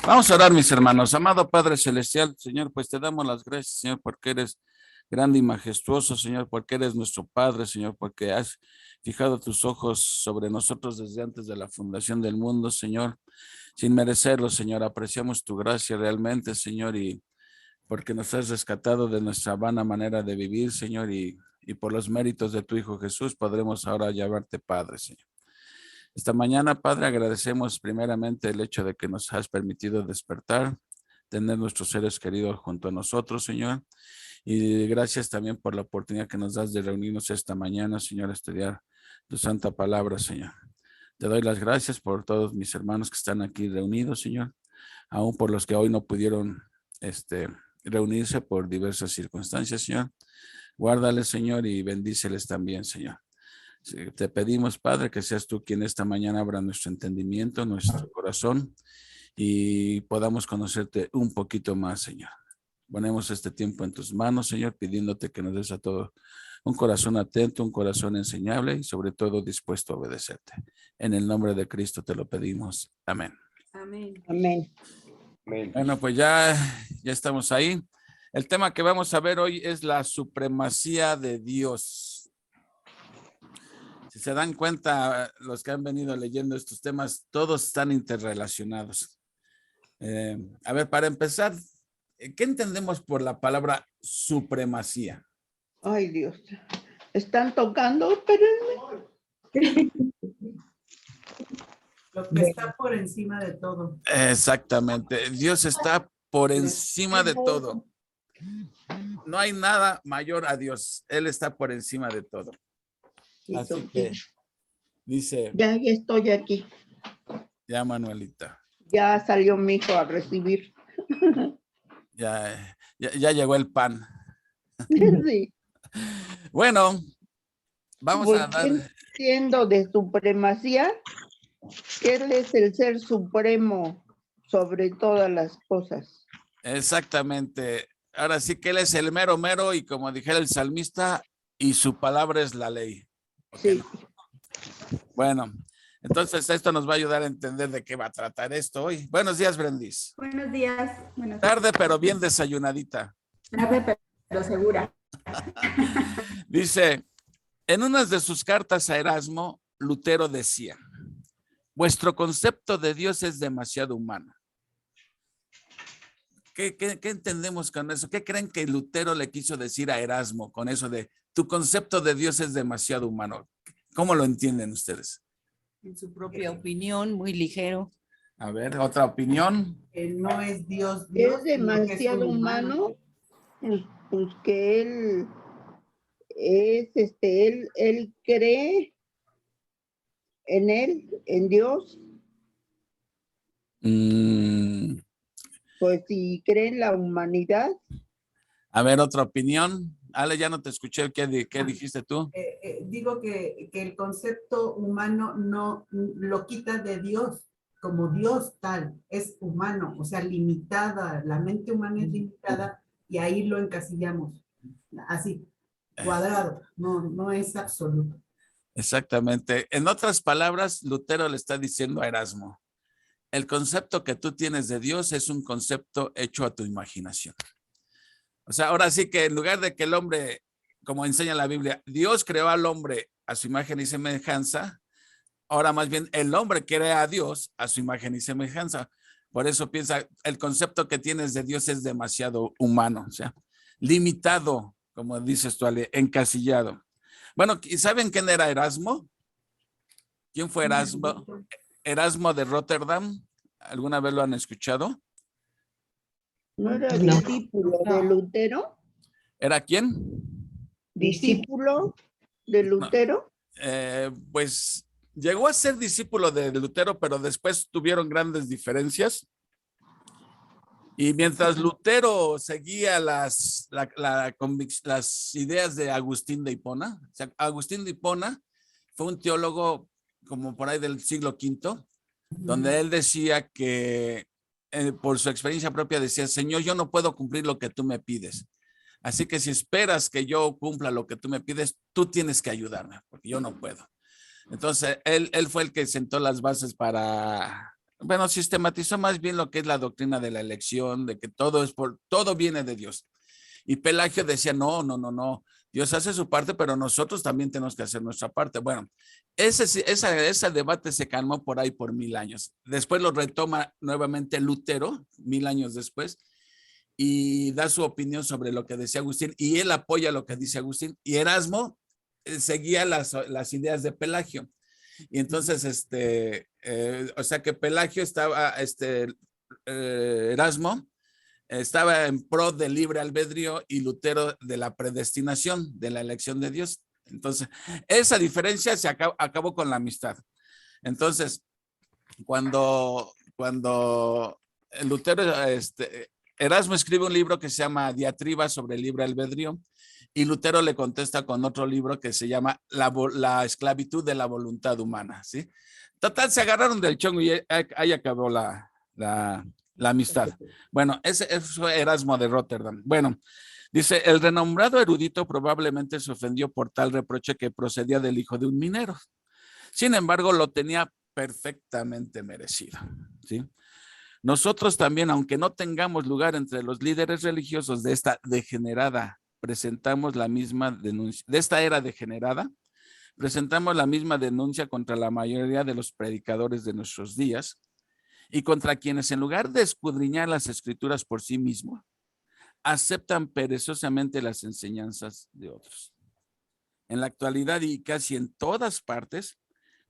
Vamos a orar, mis hermanos. Amado Padre Celestial, Señor, pues te damos las gracias, Señor, porque eres grande y majestuoso, Señor, porque eres nuestro Padre, Señor, porque has fijado tus ojos sobre nosotros desde antes de la fundación del mundo, Señor, sin merecerlo, Señor. Apreciamos tu gracia realmente, Señor, y porque nos has rescatado de nuestra vana manera de vivir, Señor, y por los méritos de tu Hijo Jesús podremos ahora llamarte Padre, Señor. Esta mañana, Padre, agradecemos primeramente el hecho de que nos has permitido despertar, tener nuestros seres queridos junto a nosotros, Señor. Y gracias también por la oportunidad que nos das de reunirnos esta mañana, Señor, a estudiar tu santa palabra, Señor. Te doy las gracias por todos mis hermanos que están aquí reunidos, Señor, aún por los que hoy no pudieron reunirse por diversas circunstancias, Señor. Guárdales, Señor, y bendíceles también, Señor. Te pedimos, Padre, que seas tú quien esta mañana abra nuestro entendimiento, nuestro corazón y podamos conocerte un poquito más, Señor. Ponemos este tiempo en tus manos, Señor, pidiéndote que nos des a todos un corazón atento, un corazón enseñable y sobre todo dispuesto a obedecerte. En el nombre de Cristo te lo pedimos. Amén. Amén. Amén. Bueno, pues ya estamos ahí. El tema que vamos a ver hoy es la supremacía de Dios. Si se dan cuenta, los que han venido leyendo estos temas, todos están interrelacionados. A ver, para empezar, ¿qué entendemos por la palabra supremacía? Ay, Dios. Están tocando, espérenme. Lo que está por encima de todo. Exactamente. Dios está por encima de todo. No hay nada mayor a Dios. Él está por encima de todo. Así que dice. Ya estoy aquí. Ya, Manuelita. Ya salió mi hijo a recibir. Ya llegó el pan. Sí. Bueno, vamos a dar. Siendo de supremacía, Él es el ser supremo sobre todas las cosas. Exactamente. Ahora sí que Él es el mero mero y como dijera el salmista, y su palabra es la ley. Sí. No? Bueno, entonces esto nos va a ayudar a entender de qué va a tratar esto hoy. Buenos días, Brendis. Buenos días. Tarde, pero bien desayunadita. Tarde, pero segura. Dice, en una de sus cartas a Erasmo, Lutero decía, vuestro concepto de Dios es demasiado humano. ¿Qué entendemos con eso? ¿Qué creen que Lutero le quiso decir a Erasmo con eso de tu concepto de Dios es demasiado humano? ¿Cómo lo entienden ustedes? En su propia opinión, muy ligero. A ver, otra opinión. No es Dios. Es demasiado humano, pues que Él es, Él cree en Él, en Dios. Pues si cree en la humanidad. A ver, otra opinión. Ale, ya no te escuché. ¿Qué dijiste tú? Digo que el concepto humano no lo quita de Dios, como Dios tal, es humano, o sea, limitada, la mente humana es limitada y ahí lo encasillamos, así, cuadrado, no es absoluto. Exactamente. En otras palabras, Lutero le está diciendo a Erasmo, el concepto que tú tienes de Dios es un concepto hecho a tu imaginación. O sea, ahora sí que en lugar de que el hombre, como enseña la Biblia, Dios creó al hombre a su imagen y semejanza, ahora más bien el hombre crea a Dios a su imagen y semejanza. Por eso piensa, el concepto que tienes de Dios es demasiado humano, o sea, limitado, como dices tú, Ale, encasillado. Bueno, ¿saben quién era Erasmo? ¿Quién fue Erasmo? Erasmo de Rotterdam. ¿Alguna vez lo han escuchado? ¿No era discípulo de Lutero? ¿Era quién? ¿Discípulo de Lutero? Pues llegó a ser discípulo de Lutero, pero después tuvieron grandes diferencias. Y mientras Lutero seguía las ideas de Agustín de Hipona, o sea, Agustín de Hipona fue un teólogo como por ahí del siglo V, donde él decía que por su experiencia propia decía, Señor, yo no puedo cumplir lo que tú me pides. Así que si esperas que yo cumpla lo que tú me pides, tú tienes que ayudarme, porque yo no puedo. Entonces, él fue el que sentó las bases para bueno, sistematizó más bien lo que es la doctrina de la elección, de que todo viene de Dios. Y Pelagio decía, no, Dios hace su parte, pero nosotros también tenemos que hacer nuestra parte. Bueno, ese debate se calmó por ahí por 1000 años. Después lo retoma nuevamente Lutero, 1000 años después, y da su opinión sobre lo que decía Agustín, y él apoya lo que dice Agustín, y Erasmo seguía las ideas de Pelagio. Y entonces, o sea que Pelagio estaba, Erasmo estaba en pro del libre albedrío y Lutero de la predestinación, de la elección de Dios. Entonces, esa diferencia se acabó con la amistad. Entonces, cuando Lutero, Erasmo escribe un libro que se llama Diatriba sobre el libre albedrío, y Lutero le contesta con otro libro que se llama La esclavitud de la voluntad humana, ¿sí? Total, se agarraron del chongo y ahí acabó la amistad. Bueno, ese fue Erasmo de Rotterdam. Bueno, dice, el renombrado erudito probablemente se ofendió por tal reproche que procedía del hijo de un minero. Sin embargo, lo tenía perfectamente merecido, ¿sí? Nosotros también, aunque no tengamos lugar entre los líderes religiosos de esta degenerada, presentamos la misma denuncia, de esta era degenerada, presentamos la misma denuncia contra la mayoría de los predicadores de nuestros días y contra quienes, en lugar de escudriñar las escrituras por sí mismos, aceptan perezosamente las enseñanzas de otros. En la actualidad y casi en todas partes,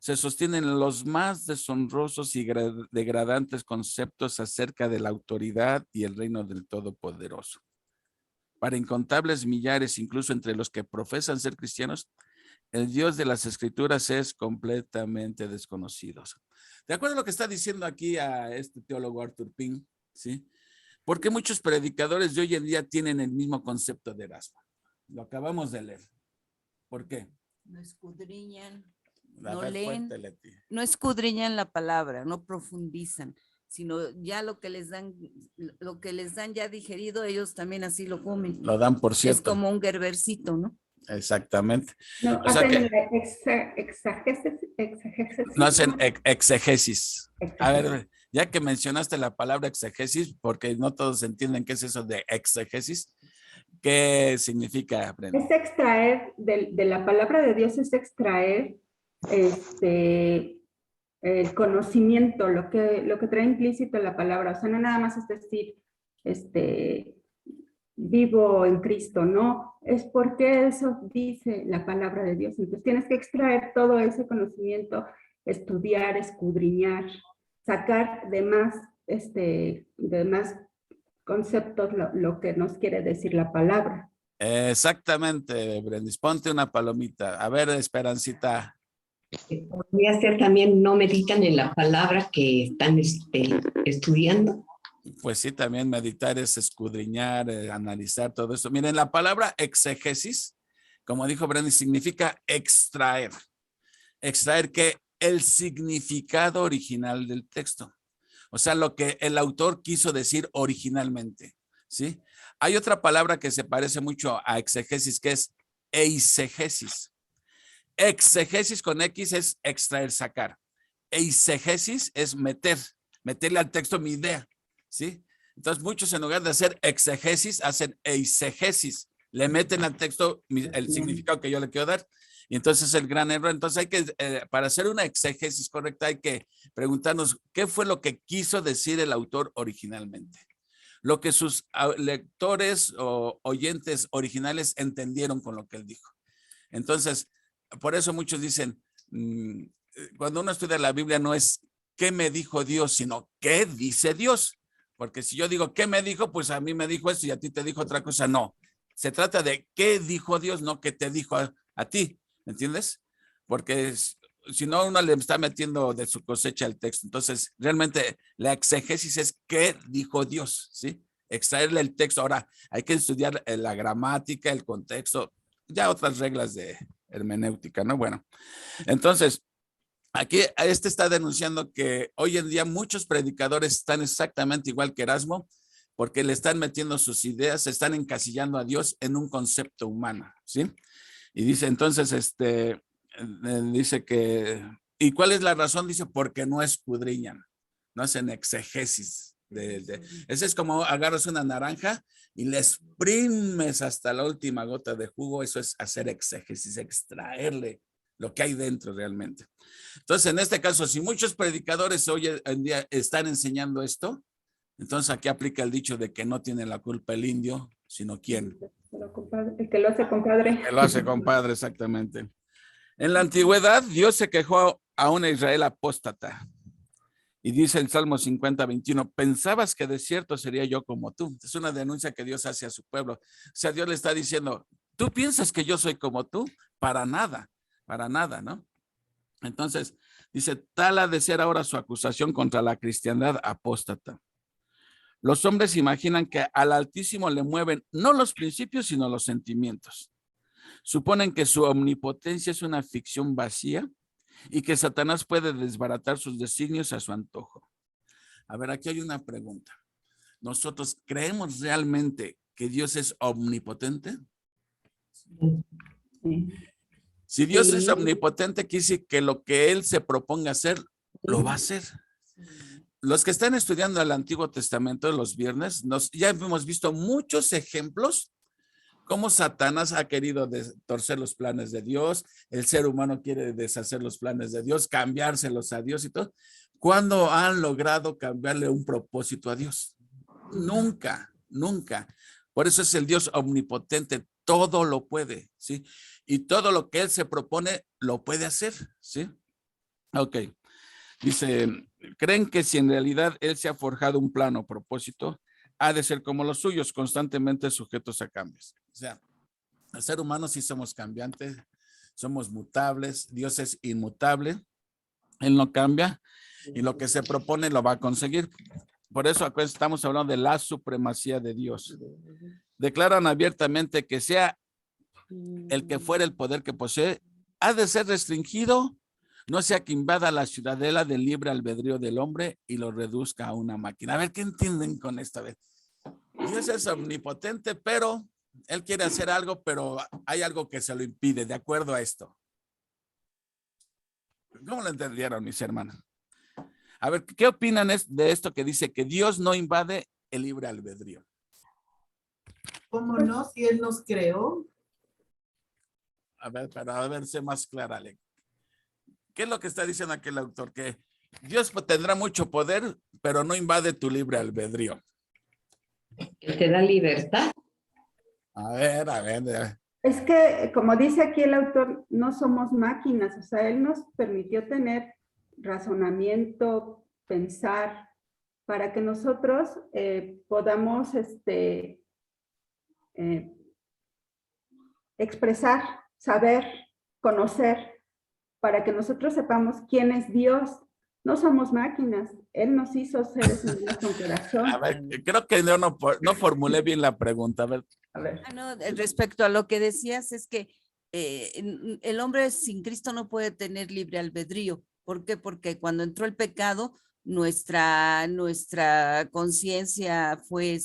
se sostienen los más deshonrosos y degradantes conceptos acerca de la autoridad y el reino del Todopoderoso. Para incontables millares, incluso entre los que profesan ser cristianos, el Dios de las Escrituras es completamente desconocido. De acuerdo a lo que está diciendo aquí a este teólogo Arthur Pink, ¿sí? Porque muchos predicadores de hoy en día tienen el mismo concepto de Erasmo. Lo acabamos de leer. ¿Por qué? No escudriñan, A no ver, leen, fuerte, Leti. no escudriñan la palabra, no profundizan, sino ya lo que les dan ya digerido, ellos también así lo comen. Lo dan por cierto. Es como un gerbercito, ¿no? Exactamente. No, O sea hacen que exagesis. no hacen exegesis. A ver, ya que mencionaste la palabra exegesis, porque no todos entienden qué es eso de exegesis, ¿qué significa, Brenda? Es extraer, de la palabra de Dios es extraer el conocimiento, lo que trae implícito la palabra. O sea, no nada más es decir, vivo en Cristo, no, es porque eso dice la palabra de Dios. Entonces tienes que extraer todo ese conocimiento, estudiar, escudriñar, sacar de más conceptos lo que nos quiere decir la palabra. Exactamente, Brendis. Ponte una palomita. A ver, Esperancita. Podría ser también no meditan en la palabra que están estudiando. Pues sí, también meditar es escudriñar, analizar todo eso. Miren, la palabra exegesis, como dijo Brendis, significa extraer. Extraer que el significado original del texto. O sea, lo que el autor quiso decir originalmente, ¿sí? Hay otra palabra que se parece mucho a exegesis, que es eisegesis. Exegesis con X es extraer, sacar. Eisegesis es meterle al texto mi idea, ¿sí? Entonces, muchos en lugar de hacer exegesis, hacen eisegesis. Le meten al texto el significado que yo le quiero dar. Y entonces es el gran error. Entonces hay que, para hacer una exegesis correcta, hay que preguntarnos qué fue lo que quiso decir el autor originalmente. Lo que sus lectores o oyentes originales entendieron con lo que él dijo. Entonces, por eso muchos dicen, cuando uno estudia la Biblia no es qué me dijo Dios, sino qué dice Dios. Porque si yo digo qué me dijo, pues a mí me dijo esto y a ti te dijo otra cosa. No, se trata de qué dijo Dios, no qué te dijo a ti. ¿Me entiendes? Porque si no, uno le está metiendo de su cosecha el texto. Entonces, realmente la exegesis es qué dijo Dios, ¿sí? Extraerle el texto. Ahora, hay que estudiar la gramática, el contexto, ya otras reglas de hermenéutica, ¿no? Bueno, entonces, aquí está denunciando que hoy en día muchos predicadores están exactamente igual que Erasmo, porque le están metiendo sus ideas, se están encasillando a Dios en un concepto humano, ¿sí? Y dice entonces, dice que, ¿y cuál es la razón? Dice, porque no escudriñan. no hacen exegesis. Ese es como agarras una naranja y le exprimes hasta la última gota de jugo. Eso es hacer exégesis, extraerle lo que hay dentro realmente. Entonces, en este caso, si muchos predicadores hoy en día están enseñando esto, entonces aquí aplica el dicho de que no tiene la culpa el indio, sino quién. El que lo hace compadre. Que lo hace compadre, exactamente. En la antigüedad, Dios se quejó a una Israel apóstata. Y dice el Salmo 50:21, pensabas que de cierto sería yo como tú. Es una denuncia que Dios hace a su pueblo. O sea, Dios le está diciendo, ¿tú piensas que yo soy como tú? Para nada, ¿no? Entonces, dice, tal ha de ser ahora su acusación contra la cristiandad apóstata. Los hombres imaginan que al Altísimo le mueven no los principios, sino los sentimientos. Suponen que su omnipotencia es una ficción vacía y que Satanás puede desbaratar sus designios a su antojo. A ver, aquí hay una pregunta. ¿Nosotros creemos realmente que Dios es omnipotente? Sí. Si Dios es omnipotente, quiere decir que lo que Él se proponga hacer, lo va a hacer. Los que están estudiando el Antiguo Testamento los viernes, ya hemos visto muchos ejemplos cómo Satanás ha querido torcer los planes de Dios, el ser humano quiere deshacer los planes de Dios, cambiárselos a Dios y todo. ¿Cuándo han logrado cambiarle un propósito a Dios? Nunca, nunca. Por eso es el Dios omnipotente, todo lo puede, ¿sí? Y todo lo que Él se propone, lo puede hacer, ¿sí? Ok. Dice, ¿creen que si en realidad Él se ha forjado un plan o propósito, ha de ser como los suyos, constantemente sujetos a cambios? O sea, el ser humano sí somos cambiantes, somos mutables, Dios es inmutable, Él no cambia y lo que se propone lo va a conseguir. Por eso acá estamos hablando de la supremacía de Dios. Declaran abiertamente que sea el que fuera el poder que posee, ha de ser restringido, no sea que invada la ciudadela del libre albedrío del hombre y lo reduzca a una máquina. A ver, ¿qué entienden con esta vez? Dios es omnipotente, pero Él quiere hacer algo, pero hay algo que se lo impide, de acuerdo a esto. ¿Cómo lo entendieron, mis hermanos? A ver, ¿qué opinan de esto que dice que Dios no invade el libre albedrío? ¿Cómo no? Si Él nos creó. A ver, para ver, sé más clara, Ale. ¿Qué es lo que está diciendo aquí el autor? Que Dios tendrá mucho poder, pero no invade tu libre albedrío. Que te da libertad. A ver. Es que, como dice aquí el autor, no somos máquinas, o sea, Él nos permitió tener razonamiento, pensar, para que nosotros podamos expresar, saber, conocer, para que nosotros sepamos quién es Dios. No somos máquinas, Él nos hizo seres humanos con corazón. A ver, creo que no formulé bien la pregunta. A ver. No, respecto a lo que decías, es que el hombre sin Cristo no puede tener libre albedrío. ¿Por qué? Porque cuando entró el pecado, nuestra conciencia fue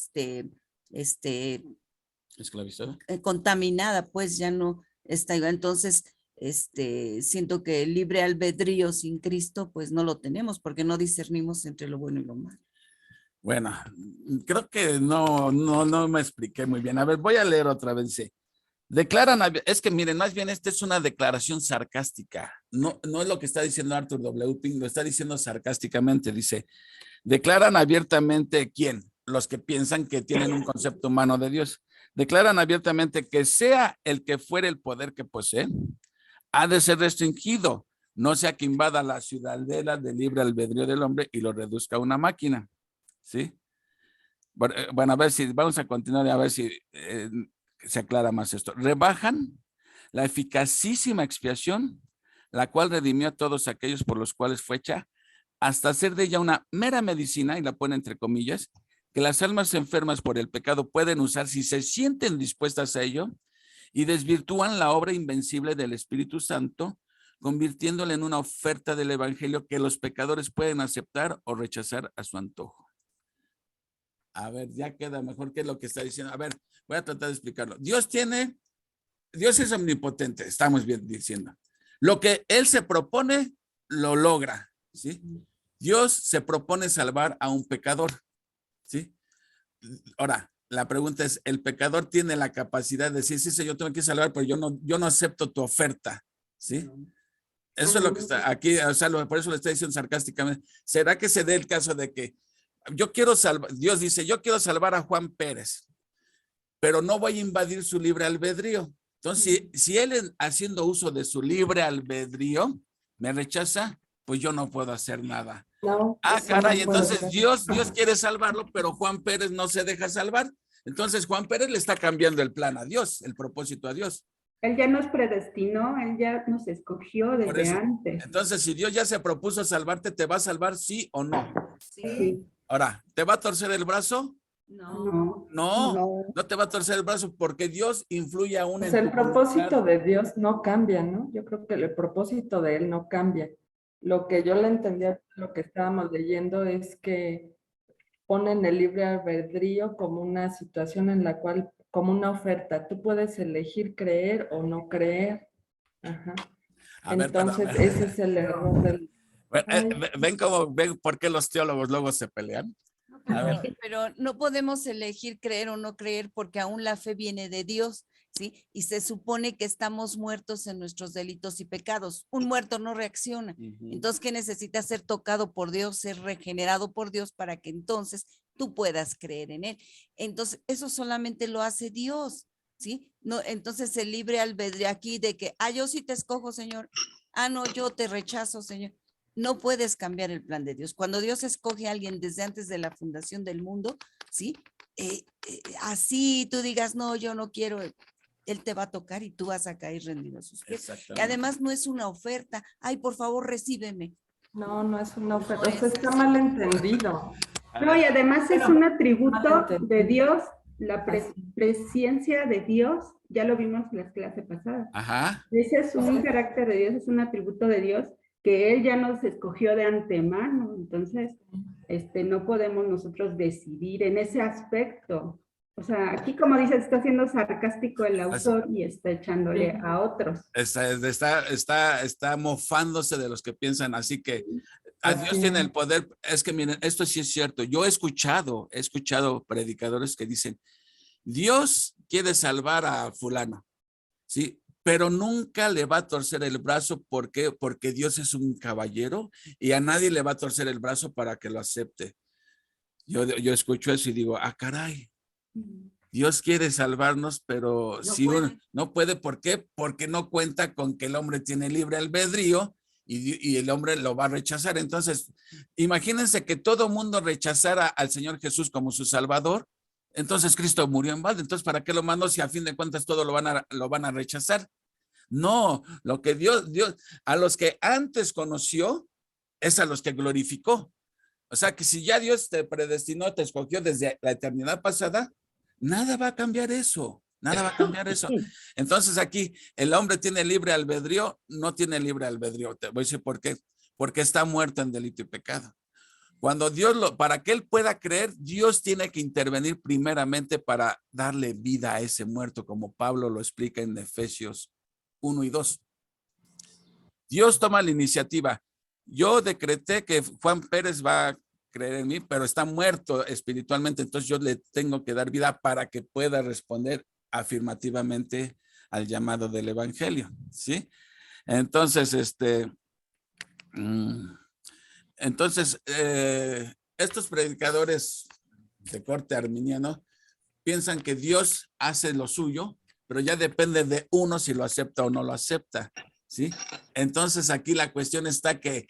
¿Esclavizada? Contaminada, pues ya no está igual. Entonces, siento que el libre albedrío sin Cristo, pues no lo tenemos porque no discernimos entre lo bueno y lo malo. Bueno, creo que no me expliqué muy bien. A ver, voy a leer otra vez. Declaran, es que miren, más bien esta es una declaración sarcástica. No es lo que está diciendo Arthur W. Pink, lo está diciendo sarcásticamente. Dice, declaran abiertamente, ¿quién? Los que piensan que tienen un concepto humano de Dios. Declaran abiertamente que sea el que fuere el poder que posee, ha de ser restringido, no sea que invada la ciudadela del libre albedrío del hombre y lo reduzca a una máquina. ¿Sí? Bueno, a ver si vamos a continuar, a ver si se aclara más esto. Rebajan la eficacísima expiación, la cual redimió a todos aquellos por los cuales fue hecha, hasta hacer de ella una mera medicina, y la pone entre comillas, que las almas enfermas por el pecado pueden usar si se sienten dispuestas a ello, y desvirtúan la obra invencible del Espíritu Santo, convirtiéndola en una oferta del Evangelio que los pecadores pueden aceptar o rechazar a su antojo. A ver, ya queda mejor que lo que está diciendo. A ver, voy a tratar de explicarlo. Dios es omnipotente, estamos bien diciendo. Lo que Él se propone, lo logra, ¿sí? Dios se propone salvar a un pecador, ¿sí? Ahora, la pregunta es, ¿el pecador tiene la capacidad de decir, sí, yo tengo que salvar, pero yo no acepto tu oferta, ¿sí? Eso es lo que está aquí, o sea, por eso le estoy diciendo sarcásticamente. ¿Será que se dé el caso de que yo quiero salvar, Dios dice, yo quiero salvar a Juan Pérez, pero no voy a invadir su libre albedrío? Entonces, si él haciendo uso de su libre albedrío me rechaza, pues yo no puedo hacer nada. No, Ah, eso caray, no puede entonces ser. Dios quiere salvarlo, pero Juan Pérez no se deja salvar. Entonces Juan Pérez le está cambiando el plan a Dios, el propósito a Dios. Él ya nos predestinó, Él ya nos escogió Por desde eso, antes. entonces, si Dios ya se propuso salvarte, ¿te va a salvar sí o no? Sí. Ahora, ¿te va a torcer el brazo? No. No, No, no te va a torcer el brazo porque Dios influye aún Pues en el tu propósito voluntad. de Dios no cambia, ¿no? Yo creo que el propósito de Él no cambia. Lo que yo le entendía, lo que estábamos leyendo, es que ponen el libre albedrío como una situación en la cual, como una oferta, tú puedes elegir creer o no creer. Ajá. A ver, pero, Entonces, ese es el error del... Ay, ven por qué los teólogos luego se pelean. A ver, Pero no podemos elegir creer o no creer porque aún la fe viene de Dios, ¿sí? Y se supone que estamos muertos en nuestros delitos y pecados. Un muerto no reacciona. Entonces, ¿qué necesita ser tocado por Dios, ser regenerado por Dios para que entonces tú puedas creer en Él? Entonces, eso solamente lo hace Dios, ¿sí? No, entonces el libre albedrío aquí de que, yo sí te escojo, Señor. No, yo te rechazo, Señor. No puedes cambiar el plan de Dios. Cuando Dios escoge a alguien desde antes de la fundación del mundo, ¿sí? Así tú digas, no, yo no quiero, Él te va a tocar y tú vas a caer rendido a sus pies. Y exactamente. además no es una oferta. Ay, por favor, recíbeme. no, no es una oferta. No O sea, es está así. mal entendido. No, y además es un atributo de entendido. Dios, la Así. presencia de Dios, ya lo vimos en la clase pasada. Ajá. Ese es un carácter de Dios, es un atributo de Dios que Él ya nos escogió de antemano. Entonces, no podemos nosotros decidir en ese aspecto. O sea, aquí como dices, está siendo sarcástico el autor y está echándole a otros. Está mofándose de los que piensan así que a Dios Así tiene es. el poder. Es que miren, esto sí es cierto. Yo he escuchado predicadores que dicen, Dios quiere salvar a fulano, ¿sí? Pero nunca le va a torcer el brazo. ¿Por qué? Porque Dios es un caballero y a nadie le va a torcer el brazo para que lo acepte. Yo escucho eso y digo, caray. Dios quiere salvarnos, pero No si puede. uno no puede, ¿por qué? Porque no cuenta con que el hombre tiene libre albedrío y el hombre lo va a rechazar. Entonces, imagínense que todo mundo rechazara al Señor Jesús como su Salvador. Entonces Cristo murió en balde. Entonces, ¿para qué lo mandó si a fin de cuentas todo lo van a rechazar? No, lo que Dios, a los que antes conoció, es a los que glorificó. O sea que si ya Dios te predestinó, te escogió desde la eternidad pasada, nada va a cambiar eso. Nada va a cambiar eso. Entonces aquí el hombre tiene libre albedrío, no tiene libre albedrío. Te voy a decir por qué. Porque está muerto en delito y pecado. Cuando para que él pueda creer, Dios tiene que intervenir primeramente para darle vida a ese muerto, como Pablo lo explica en Efesios 1 y 2. Dios toma la iniciativa. Yo decreté que Juan Pérez va a creer en mí, pero está muerto espiritualmente, entonces yo le tengo que dar vida para que pueda responder afirmativamente al llamado del evangelio, ¿sí? Entonces, estos predicadores de corte arminiano piensan que Dios hace lo suyo, pero ya depende de uno si lo acepta o no lo acepta, ¿sí? Entonces aquí la cuestión está que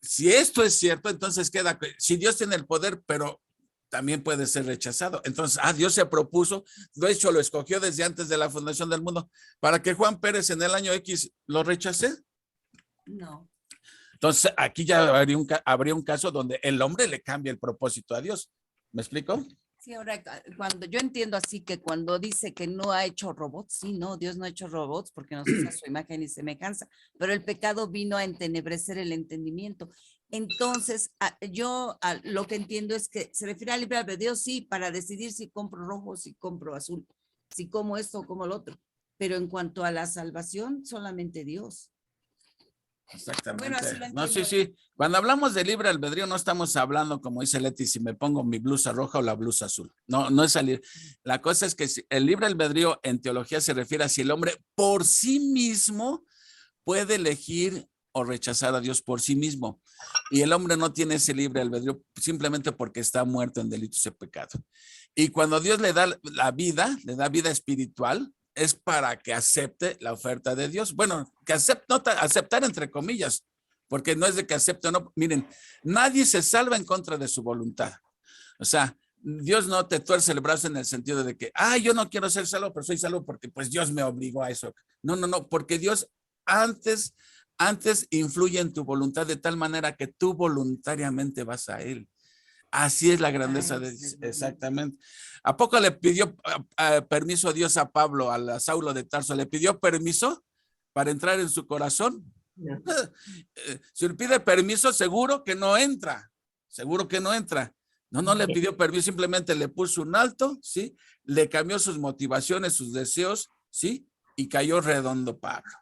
si esto es cierto, entonces queda, si Dios tiene el poder, pero también puede ser rechazado. Entonces, Dios se propuso, de hecho lo escogió desde antes de la fundación del mundo, para que Juan Pérez en el año X lo rechace. No. Entonces, aquí ya habría un caso donde el hombre le cambia el propósito a Dios. ¿Me explico? Sí, ahora cuando yo entiendo así que cuando dice que no ha hecho robots, sí, no, Dios no ha hecho robots porque nos hizo a su imagen y semejanza, pero el pecado vino a entenebrecer el entendimiento. Entonces, yo lo que entiendo es que se refiere al libre albedrío, sí, para decidir si compro rojo, si compro azul, si como esto o como lo otro, pero en cuanto a la salvación, solamente Dios. Exactamente. Bueno, así lo No, sí, entiendo. sí. Cuando hablamos de libre albedrío, no estamos hablando, como dice Leti, si me pongo mi blusa roja o la blusa azul. No, no es salir. La cosa es que el libre albedrío en teología se refiere a si el hombre por sí mismo puede elegir o rechazar a Dios por sí mismo. Y el hombre no tiene ese libre albedrío simplemente porque está muerto en delitos y pecado. Y cuando Dios le da la vida, le da vida espiritual, es para que acepte la oferta de Dios. Bueno, que acepte, no, aceptar entre comillas, porque no es de que acepte o no. Miren, nadie se salva en contra de su voluntad. O sea, Dios no te tuerce el brazo en el sentido de que, yo no quiero ser salvo, pero soy salvo porque pues Dios me obligó a eso. No, no, no, porque Dios antes influye en tu voluntad de tal manera que tú voluntariamente vas a Él. Así es la grandeza de Dios, exactamente. ¿A poco le pidió permiso a Dios a Pablo, a Saulo de Tarso? ¿Le pidió permiso para entrar en su corazón? No. Si le pide permiso, seguro que no entra. Seguro que no entra. No le pidió permiso, simplemente le puso un alto, ¿sí? Le cambió sus motivaciones, sus deseos, ¿sí? Y cayó redondo Pablo.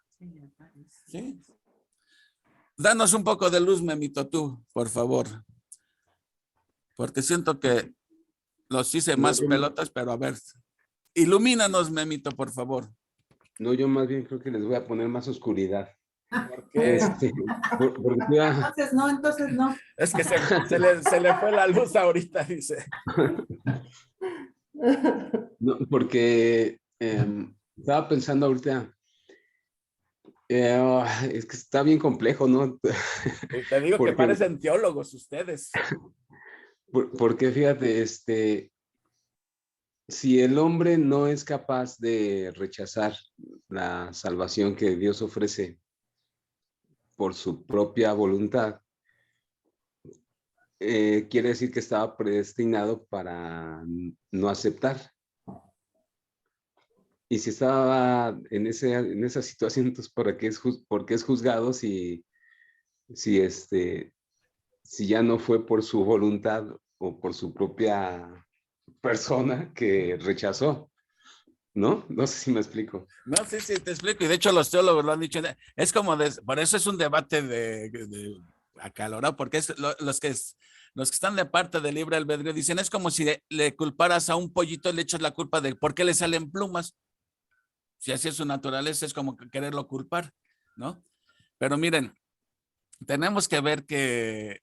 ¿Sí? Danos un poco de luz, Memito, tú, por favor. Porque siento que los hice más pelotas, pero a ver, ilumínanos, Memito, por favor. No, yo más bien creo que les voy a poner más oscuridad. ¿Qué? Porque ya, Entonces no. Es que se le fue la luz ahorita, dice. no, porque estaba pensando ahorita, es que está bien complejo, ¿no? Te digo Porque- que parecen teólogos ustedes. Porque fíjate, si el hombre no es capaz de rechazar la salvación que Dios ofrece por su propia voluntad, quiere decir que estaba predestinado para no aceptar. Y si estaba en esa situación, entonces ¿por qué es juzgado si ya no fue por su voluntad o por su propia persona que rechazó? ¿No? No sé si me explico. No, sí, te explico. Y de hecho los teólogos lo han dicho. Es como, por eso es un debate de acalorado, porque es los que están de parte del libre albedrío dicen, es como si le culparas a un pollito, le echas la culpa de por qué le salen plumas. Si así es su naturaleza, es como quererlo culpar, ¿no? Pero miren, tenemos que ver que,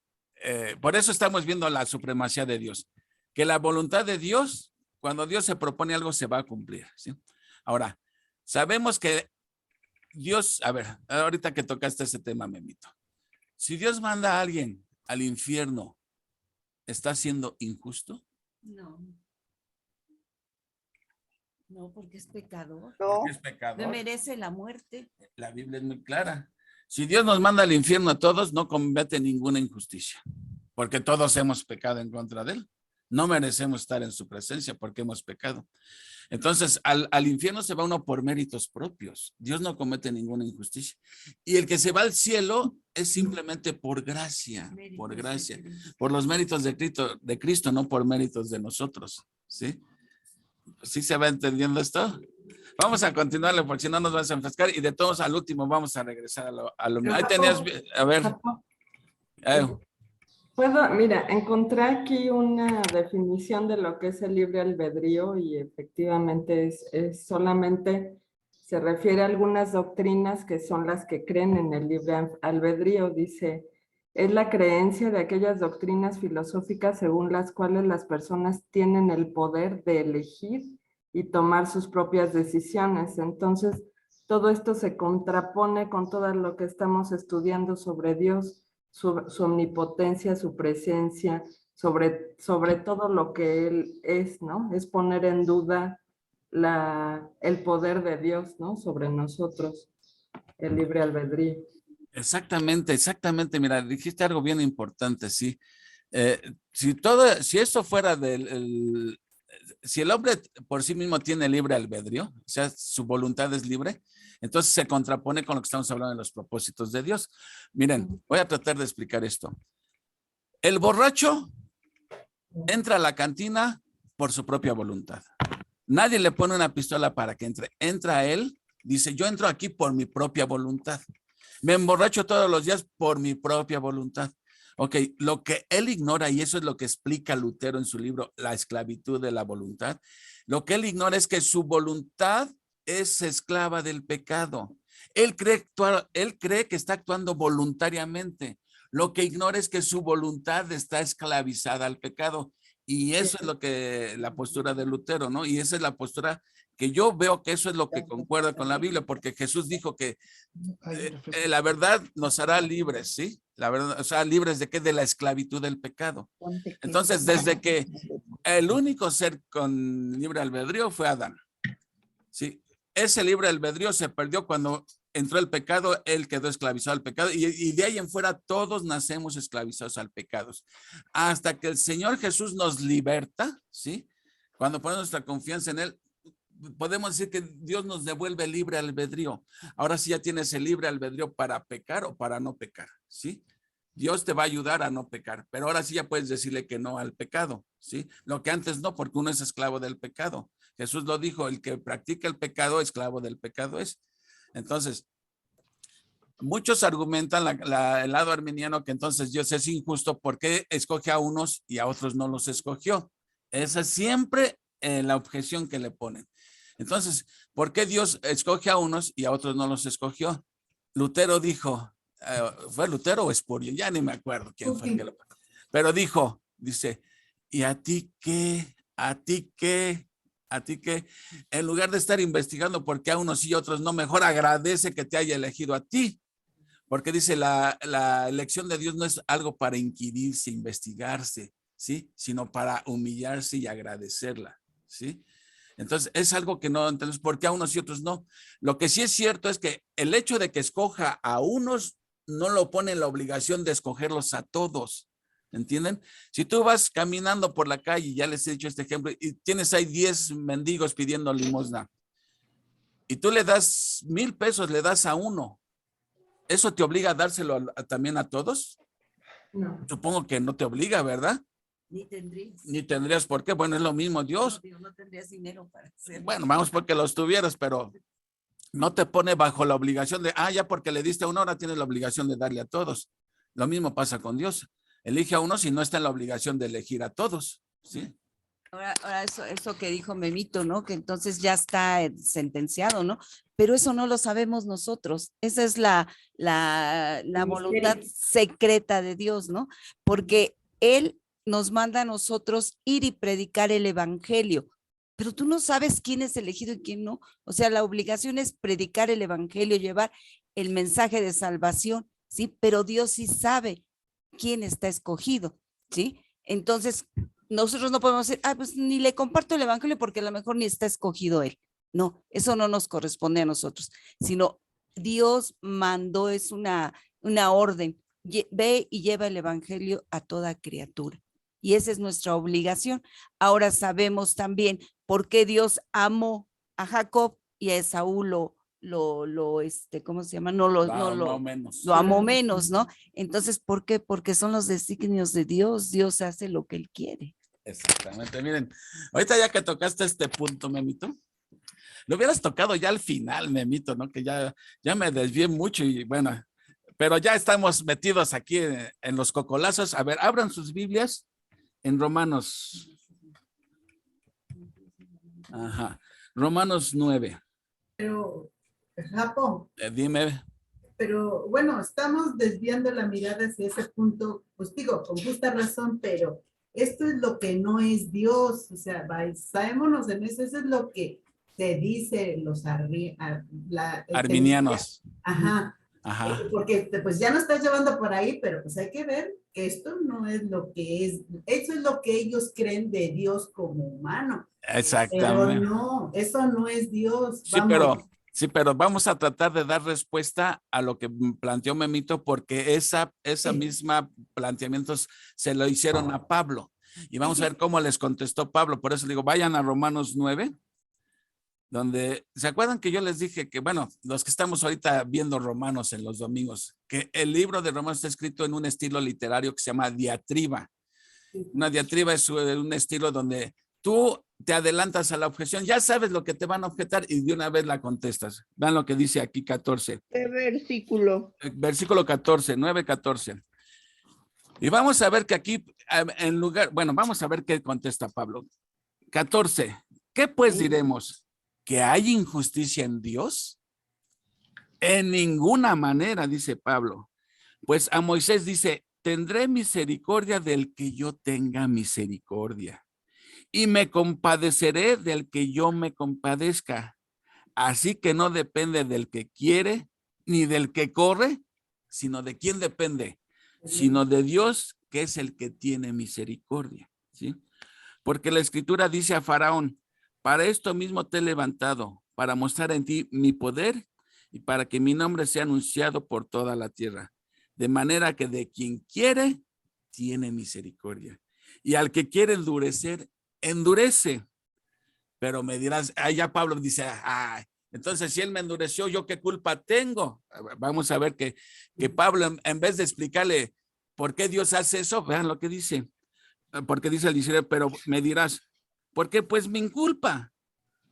por eso estamos viendo la supremacía de Dios, que la voluntad de Dios, cuando Dios se propone algo, se va a cumplir, ¿sí? Ahora, sabemos que Dios, a ver, ahorita que tocaste ese tema, Memito, si Dios manda a alguien al infierno, ¿está siendo injusto? No. No, porque es pecador. No, Porque es pecador. Merece la muerte. La Biblia es muy clara. Si Dios nos manda al infierno a todos, no comete ninguna injusticia, porque todos hemos pecado en contra de Él. No merecemos estar en su presencia porque hemos pecado. Entonces, al infierno se va uno por méritos propios. Dios no comete ninguna injusticia. Y el que se va al cielo es simplemente por gracia, por los méritos de Cristo, no por méritos de nosotros. ¿Sí? ¿Sí se va entendiendo esto? Vamos a continuarle porque si no nos vamos a enfrescar y de todos al último vamos a regresar a lo Ahí tenías, a ver. Mira, encontré aquí una definición de lo que es el libre albedrío y efectivamente es solamente, se refiere a algunas doctrinas que son las que creen en el libre albedrío. Dice, es la creencia de aquellas doctrinas filosóficas según las cuales las personas tienen el poder de elegir y tomar sus propias decisiones. Entonces, todo esto se contrapone con todo lo que estamos estudiando sobre Dios, su omnipotencia, su presencia, sobre todo lo que Él es, ¿no? Es poner en duda el poder de Dios, ¿no? Sobre nosotros, el libre albedrío. Exactamente. Mira, dijiste algo bien importante, sí. Si esto fuera si el hombre por sí mismo tiene libre albedrío, o sea, su voluntad es libre, entonces se contrapone con lo que estamos hablando de los propósitos de Dios. Miren, voy a tratar de explicar esto. El borracho entra a la cantina por su propia voluntad. Nadie le pone una pistola para que entre. Entra él, dice, yo entro aquí por mi propia voluntad. Me emborracho todos los días por mi propia voluntad. Ok, lo que él ignora, y eso es lo que explica Lutero en su libro La esclavitud de la voluntad, lo que él ignora es que su voluntad es esclava del pecado. Él cree que está actuando voluntariamente. Lo que ignora es que su voluntad está esclavizada al pecado. Y eso es lo que la postura de Lutero, ¿no? Y esa es la postura que yo veo que eso es lo que concuerda con la Biblia, porque Jesús dijo que la verdad nos hará libres, ¿sí? La verdad, o sea, libres de qué? De la esclavitud del pecado. Entonces, desde que el único ser con libre albedrío fue Adán, ¿sí? Ese libre albedrío se perdió cuando entró el pecado, él quedó esclavizado al pecado y de ahí en fuera todos nacemos esclavizados al pecado. Hasta que el Señor Jesús nos liberta, ¿sí? Cuando ponemos nuestra confianza en él, podemos decir que Dios nos devuelve libre albedrío. Ahora sí ya tienes el libre albedrío para pecar o para no pecar, ¿sí? Dios te va a ayudar a no pecar, pero ahora sí ya puedes decirle que no al pecado, ¿sí? Lo que antes no, porque uno es esclavo del pecado. Jesús lo dijo, el que practica el pecado, esclavo del pecado es. Entonces, muchos argumentan el lado arminiano que entonces Dios es injusto porque escoge a unos y a otros no los escogió. Esa es siempre la objeción que le ponen. Entonces, ¿por qué Dios escoge a unos y a otros no los escogió? Lutero dijo, ¿fue Lutero o Spurgeon? Ya ni me acuerdo quién fue el que lo... Pero dice, ¿y a ti qué? ¿A ti qué? ¿A ti qué? En lugar de estar investigando por qué a unos y a otros no, mejor agradece que te haya elegido a ti. Porque dice, la elección de Dios no es algo para inquirirse, investigarse, ¿sí? Sino para humillarse y agradecerla, ¿sí? Entonces, es algo que no entendemos por qué a unos y otros no. Lo que sí es cierto es que el hecho de que escoja a unos no lo pone en la obligación de escogerlos a todos. ¿Entienden? Si tú vas caminando por la calle, ya les he dicho este ejemplo, y tienes ahí 10 mendigos pidiendo limosna, y tú le das 1,000 pesos, le das a uno, ¿eso te obliga a dárselo también a todos? No. Supongo que no te obliga, ¿verdad? Ni tendrías. Ni tendrías por qué. Bueno, es lo mismo Dios. No tendrías dinero para hacerlo. Bueno, vamos porque los tuvieras, pero no te pone bajo la obligación de, ya porque le diste a uno, ahora tienes la obligación de darle a todos. Lo mismo pasa con Dios. Elige a uno si no está en la obligación de elegir a todos, ¿sí? Ahora eso que dijo Memito, ¿no? Que entonces ya está sentenciado, ¿no? Pero eso no lo sabemos nosotros. Esa es la voluntad secreta de Dios, ¿no? Porque Él nos manda a nosotros ir y predicar el evangelio, pero tú no sabes quién es elegido y quién no. O sea, la obligación es predicar el evangelio, llevar el mensaje de salvación, ¿sí? Pero Dios sí sabe quién está escogido, ¿sí? Entonces, nosotros no podemos decir, pues ni le comparto el evangelio porque a lo mejor ni está escogido él. No, eso no nos corresponde a nosotros, sino Dios mandó, es una orden, ve y lleva el evangelio a toda criatura. Y esa es nuestra obligación. Ahora sabemos también por qué Dios amó a Jacob y a Esaú ¿cómo se llama? Lo amó menos, ¿no? Entonces, ¿por qué? Porque son los designios de Dios. Dios hace lo que Él quiere. Exactamente. Miren, ahorita ya que tocaste este punto, Memito, lo hubieras tocado ya al final, Memito, ¿no? Que ya me desvié mucho y bueno, pero ya estamos metidos aquí en los cocolazos. A ver, abran sus Biblias en Romanos. Romanos 9. Pero, Japón. Dime. Pero bueno, estamos desviando la mirada hacia ese punto, pues digo, con justa razón, pero esto es lo que no es Dios, o sea, basémonos en eso, eso es lo que se dice los arminianos. Ajá. Porque pues ya no estás llevando por ahí, pero pues hay que ver que esto no es lo que es, eso es lo que ellos creen de Dios como humano. Exactamente. Pero no, eso no es Dios. Sí, pero vamos a tratar de dar respuesta a lo que planteó Memito, porque esa misma planteamientos se lo hicieron a Pablo. Y vamos a ver cómo les contestó Pablo. Por eso digo, vayan a Romanos 9, donde, ¿se acuerdan que yo les dije que, bueno, los que estamos ahorita viendo Romanos en los domingos, que el libro de Romanos está escrito en un estilo literario que se llama diatriba? Una diatriba es un estilo donde tú te adelantas a la objeción, ya sabes lo que te van a objetar y de una vez la contestas. Vean lo que dice aquí 14. ¿Qué versículo? Versículo 14, 9:14. Y vamos a ver que aquí, en lugar, bueno, vamos a ver qué contesta Pablo. 14. ¿Qué pues diremos? ¿Que hay injusticia en Dios? En ninguna manera, dice Pablo. Pues a Moisés dice, tendré misericordia del que yo tenga misericordia. Y me compadeceré del que yo me compadezca. Así que no depende del que quiere, ni del que corre, sino de quién depende, sino de Dios, que es el que tiene misericordia, ¿sí? Porque la Escritura dice a Faraón, para esto mismo te he levantado, para mostrar en ti mi poder y para que mi nombre sea anunciado por toda la tierra. De manera que de quien quiere, tiene misericordia. Y al que quiere endurecer, endurece. Pero me dirás, ya Pablo dice, entonces si él me endureció, ¿yo qué culpa tengo? Vamos a ver que Pablo, en vez de explicarle por qué Dios hace eso, vean lo que dice. Porque dice el 19, pero me dirás, ¿por qué? Pues mi culpa.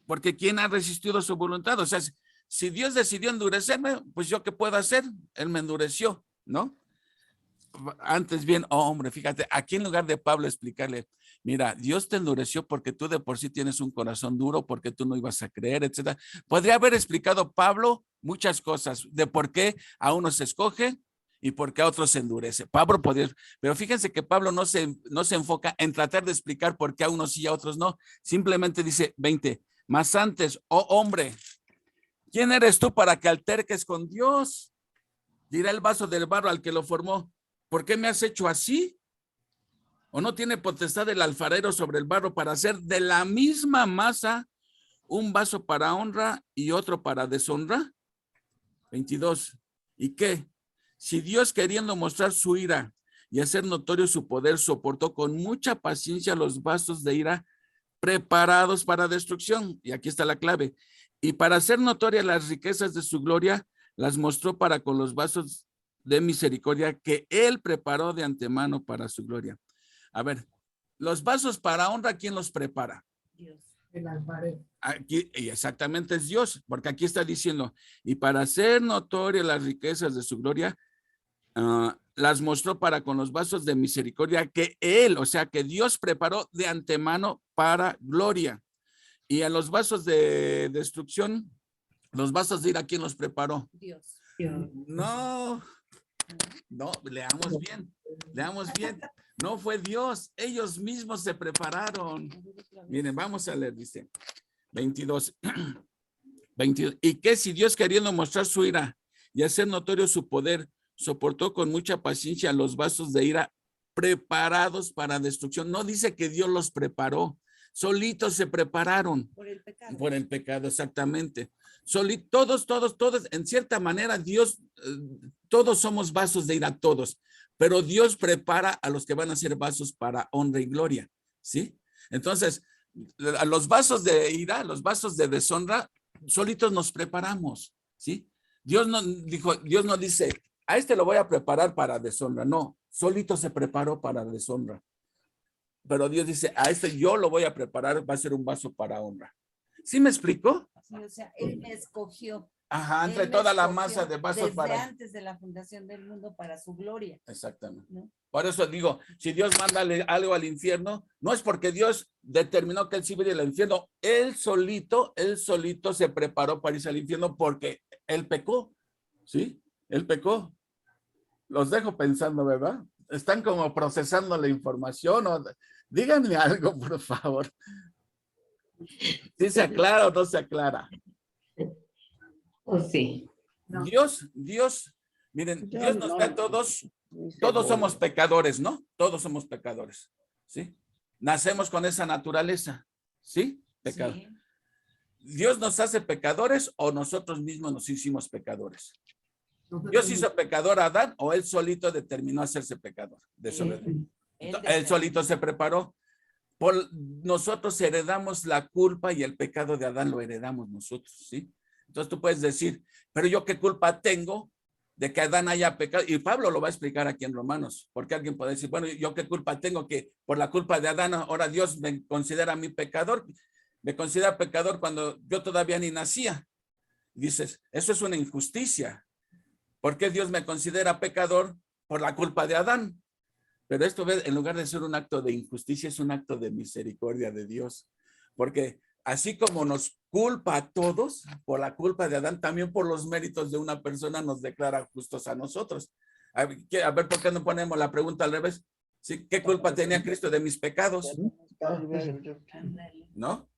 Porque ¿quién ha resistido su voluntad? O sea, si Dios decidió endurecerme, pues ¿yo qué puedo hacer? Él me endureció, ¿no? Antes bien, hombre, fíjate, aquí en lugar de Pablo explicarle, mira, Dios te endureció porque tú de por sí tienes un corazón duro, porque tú no ibas a creer, etcétera. Podría haber explicado Pablo muchas cosas de por qué a unos se escoge y por qué a otros se endurece. Pablo podría, pero fíjense que Pablo no se enfoca en tratar de explicar por qué a unos sí y a otros no. Simplemente dice 20, más antes, oh hombre, ¿quién eres tú para que alterques con Dios? Dirá el vaso del barro al que lo formó, ¿por qué me has hecho así? ¿O no tiene potestad el alfarero sobre el barro para hacer de la misma masa un vaso para honra y otro para deshonra? 22. ¿Y qué? Si Dios, queriendo mostrar su ira y hacer notorio su poder, soportó con mucha paciencia los vasos de ira preparados para destrucción, y aquí está la clave, y para hacer notorias las riquezas de su gloria, las mostró para con los vasos de misericordia que él preparó de antemano para su gloria. A ver, los vasos para honra, ¿quién los prepara? Dios, el alfarero. Aquí, y exactamente es Dios, porque aquí está diciendo, y para hacer notorias las riquezas de su gloria, las mostró para con los vasos de misericordia que él, o sea, que Dios preparó de antemano para gloria. Y a los vasos de destrucción, los vasos de ira, ¿quién los preparó? Dios. No, leamos bien. No fue Dios, ellos mismos se prepararon. Miren, vamos a leer, dice 22. 22. Y que si Dios, queriendo mostrar su ira y hacer notorio su poder, soportó con mucha paciencia los vasos de ira preparados para destrucción. No dice que Dios los preparó, solitos se prepararon. Por el pecado. Por el pecado, exactamente. Todos, en cierta manera, Dios, todos somos vasos de ira, todos, pero Dios prepara a los que van a ser vasos para honra y gloria, ¿sí? Entonces, a los vasos de ira, los vasos de deshonra, solitos nos preparamos, ¿sí? Dios no dice, a este lo voy a preparar para deshonra, no, solito se preparó para deshonra. Pero Dios dice, a este yo lo voy a preparar, va a ser un vaso para honra. ¿Sí me explico? Sí, o sea, él me escogió. Ajá, entre Él me toda la escogió masa de vasos desde para... antes de la fundación del mundo para su gloria. Exactamente. ¿No? Por eso digo, si Dios manda algo al infierno, no es porque Dios determinó que él sí iba al infierno. Él solito se preparó para irse al infierno porque él pecó. ¿Sí? Él pecó. Los dejo pensando, ¿verdad? Están como procesando la información. Díganme algo, por favor. ¿Sí se aclara o no se aclara? Oh, sí. No. Dios, miren, Dios nos da a todos somos pecadores, ¿no? Todos somos pecadores, ¿sí? Nacemos con esa naturaleza, ¿sí? Pecado. Sí. ¿Dios nos hace pecadores o nosotros mismos nos hicimos pecadores? ¿Dios hizo pecador a Adán o él solito determinó hacerse pecador? Él solito se preparó. Nosotros heredamos la culpa y el pecado de Adán lo heredamos nosotros, ¿sí? Entonces tú puedes decir, pero yo qué culpa tengo de que Adán haya pecado. Y Pablo lo va a explicar aquí en Romanos, porque alguien puede decir, bueno, ¿yo qué culpa tengo que por la culpa de Adán ahora Dios me considera a mí pecador? Me considera pecador cuando yo todavía ni nacía. Dices, eso es una injusticia. ¿Por qué Dios me considera pecador por la culpa de Adán? Pero esto, en lugar de ser un acto de injusticia, es un acto de misericordia de Dios. Porque así como nos culpa a todos por la culpa de Adán, también por los méritos de una persona nos declara justos a nosotros. A ver, ¿por qué no ponemos la pregunta al revés? ¿Sí? ¿Qué culpa tenía Cristo de mis pecados? ¿No?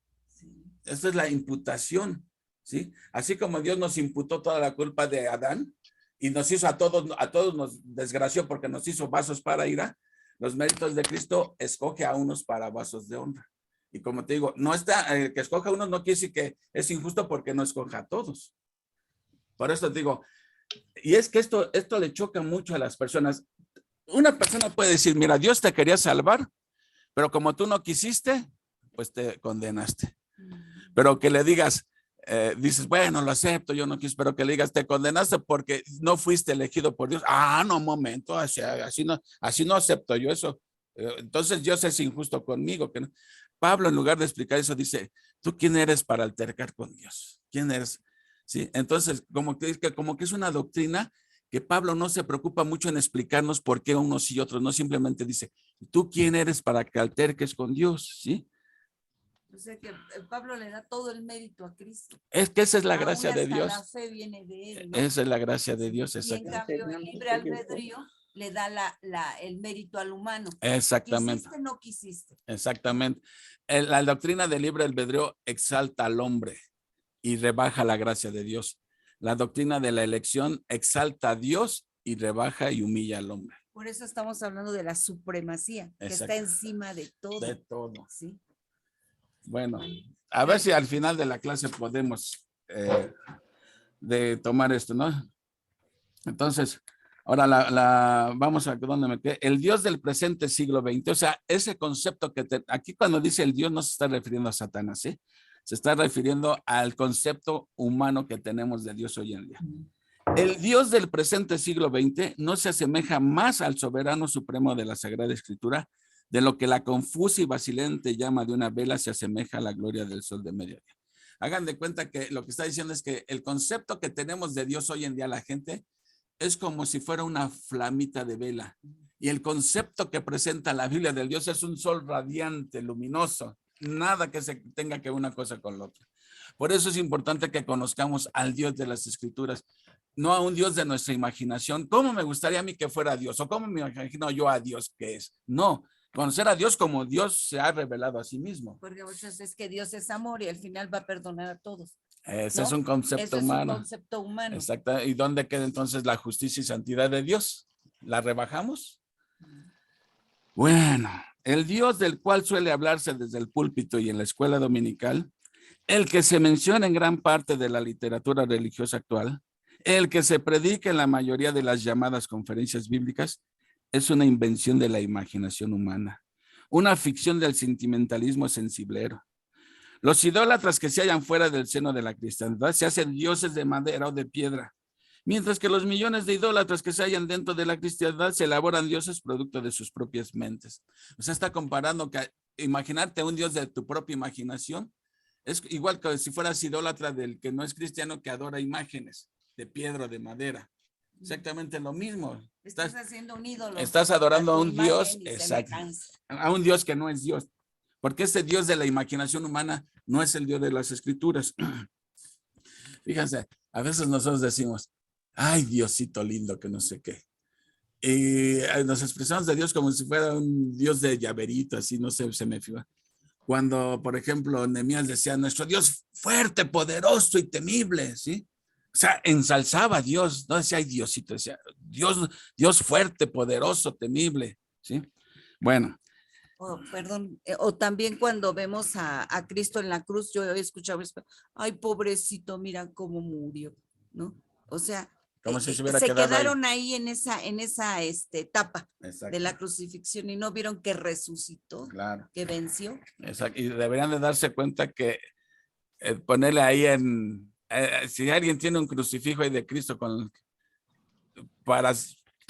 Esta es la imputación, ¿sí? Así como Dios nos imputó toda la culpa de Adán y nos hizo a todos nos desgració porque nos hizo vasos para ira, los méritos de Cristo escoge a unos para vasos de honra. Y como te digo, no está, que escoja a unos no quiere decir que es injusto porque no escoja a todos. Por eso te digo, y es que esto le choca mucho a las personas. Una persona puede decir, mira, Dios te quería salvar, pero como tú no quisiste, pues te condenaste. Pero que le digas, dices, bueno, lo acepto, yo no quise, pero que le digas, te condenaste porque no fuiste elegido por Dios. Ah, no, un momento, así no acepto yo eso. Entonces Dios es injusto conmigo. Que no. Pablo, en lugar de explicar eso, dice, ¿tú quién eres para altercar con Dios? ¿Quién eres? Sí, entonces, como que es una doctrina que Pablo no se preocupa mucho en explicarnos por qué unos y otros, no simplemente dice, ¿tú quién eres para que alterques con Dios? ¿Sí? O sea que Pablo le da todo el mérito a Cristo. Es que esa es la Aún gracia de hasta Dios. la fe viene de él, ¿no? Esa es la gracia de Dios, Y en exactamente. cambio, el libre albedrío le da el mérito al humano. Exactamente. ¿Quisiste, no quisiste? Exactamente. La doctrina del libre albedrío exalta al hombre y rebaja la gracia de Dios. La doctrina de la elección exalta a Dios y rebaja y humilla al hombre. Por eso estamos hablando de la supremacía, que Exacto. está encima de todo. De todo. ¿Sí? Bueno, a ver si al final de la clase podemos de tomar esto, ¿no? Entonces, ahora vamos a dónde me quedé. El Dios del presente siglo XX, o sea, ese concepto que aquí cuando dice el Dios no se está refiriendo a Satanás, ¿sí? Se está refiriendo al concepto humano que tenemos de Dios hoy en día. El Dios del presente siglo XX no se asemeja más al soberano supremo de la Sagrada Escritura de lo que la confusa y vacilante llama de una vela se asemeja a la gloria del sol de mediodía. Hagan de cuenta que lo que está diciendo es que el concepto que tenemos de Dios hoy en día la gente es como si fuera una flamita de vela. Y el concepto que presenta la Biblia del Dios es un sol radiante, luminoso. Nada que se tenga que ver una cosa con la otra. Por eso es importante que conozcamos al Dios de las Escrituras, no a un Dios de nuestra imaginación. ¿Cómo me gustaría a mí que fuera Dios? ¿O cómo me imagino yo a Dios que es? No, conocer a Dios como Dios se ha revelado a sí mismo. Porque muchas es que Dios es amor y al final va a perdonar a todos. Ese ¿no? es un concepto humano. Es un concepto humano. Exacto. ¿Y dónde queda entonces la justicia y santidad de Dios? ¿La rebajamos? Bueno, el Dios del cual suele hablarse desde el púlpito y en la escuela dominical, el que se menciona en gran parte de la literatura religiosa actual, el que se predica en la mayoría de las llamadas conferencias bíblicas, es una invención de la imaginación humana, una ficción del sentimentalismo sensiblero. Los idólatras que se hallan fuera del seno de la cristiandad se hacen dioses de madera o de piedra, mientras que los millones de idólatras que se hallan dentro de la cristiandad se elaboran dioses producto de sus propias mentes. O sea, está comparando que imaginarte un dios de tu propia imaginación es igual que si fueras idólatra del que no es cristiano que adora imágenes de piedra o de madera. Exactamente lo mismo. Estás haciendo un ídolo. Estás adorando a un Dios, exacto, a un Dios que no es Dios. Porque ese Dios de la imaginación humana no es el Dios de las Escrituras. Fíjense, a veces nosotros decimos, ay, Diosito lindo, que no sé qué. Y nos expresamos de Dios como si fuera un Dios de llaverito, así, no sé, se me figura. Cuando, por ejemplo, Nehemías decía, nuestro Dios fuerte, poderoso y temible, ¿sí? O sea, ensalzaba a Dios, no decía, ay, Diosito, decía, Dios fuerte, poderoso, temible, ¿sí? Bueno. Perdón, o también cuando vemos a Cristo en la cruz, yo he escuchado esto, ay, pobrecito, mira cómo murió, ¿no? O sea, como si se quedaron ahí en esa etapa. Exacto. De la crucifixión y no vieron que resucitó, claro, que venció. Exacto. Y deberían de darse cuenta que ponerle ahí si alguien tiene un crucifijo ahí de Cristo para,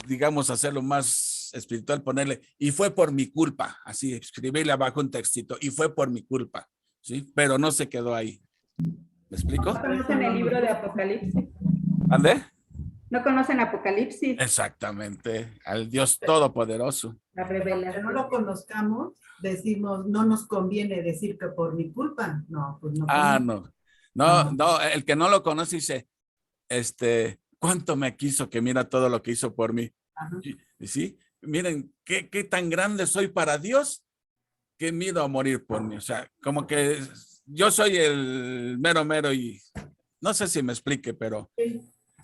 digamos, hacerlo más espiritual, ponerle, y fue por mi culpa, así, escribirle abajo un textito, y fue por mi culpa, ¿sí? Pero no se quedó ahí. ¿Me explico? ¿No conocen el libro de Apocalipsis? ¿Ande? ¿No conocen Apocalipsis? Exactamente, al Dios Todopoderoso. La Que no revelación. lo conozcamos, decimos, no nos conviene decir que por mi culpa. No, pues no. Ah, conviene. no, el que no lo conoce dice, ¿cuánto me quiso que mira todo lo que hizo por mí? Ajá. ¿Sí? Miren, qué tan grande soy para Dios que miedo a morir por mí. O sea, como que yo soy el mero y no sé si me explique, pero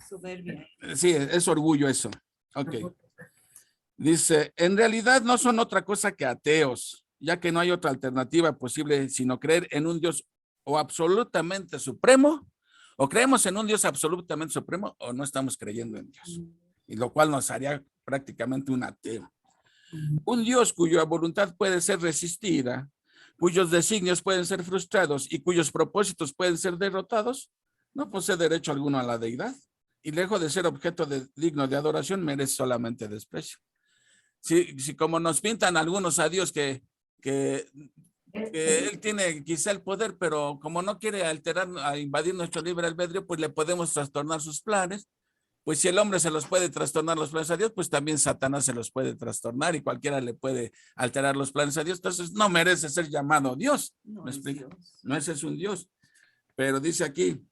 Soberbia. sí, es orgullo eso. Ok. Dice, en realidad no son otra cosa que ateos, ya que no hay otra alternativa posible sino creer en un Dios o absolutamente supremo, o creemos en un Dios absolutamente supremo, o no estamos creyendo en Dios. Y lo cual nos haría prácticamente un ateo. Un Dios cuya voluntad puede ser resistida, cuyos designios pueden ser frustrados y cuyos propósitos pueden ser derrotados, no posee derecho alguno a la deidad y lejos de ser objeto digno de adoración, merece solamente desprecio. Si como nos pintan algunos a Dios que él tiene quizá el poder, pero como no quiere alterar, a invadir nuestro libre albedrío, pues le podemos trastornar sus planes. Pues si el hombre se los puede trastornar los planes a Dios, pues también Satanás se los puede trastornar y cualquiera le puede alterar los planes a Dios. Entonces no merece ser llamado Dios. ¿Me explico? No ese es un Dios. Pero dice aquí,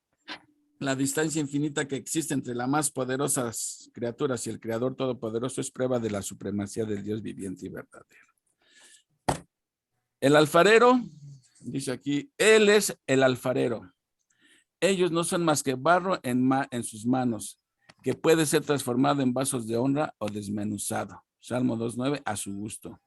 la distancia infinita que existe entre las más poderosas criaturas y el Creador Todopoderoso es prueba de la supremacía del Dios viviente y verdadero. El alfarero, dice aquí, Él es el alfarero. Ellos no son más que barro en sus manos, que puede ser transformado en vasos de honra o desmenuzado. Salmo 2:9, a su gusto.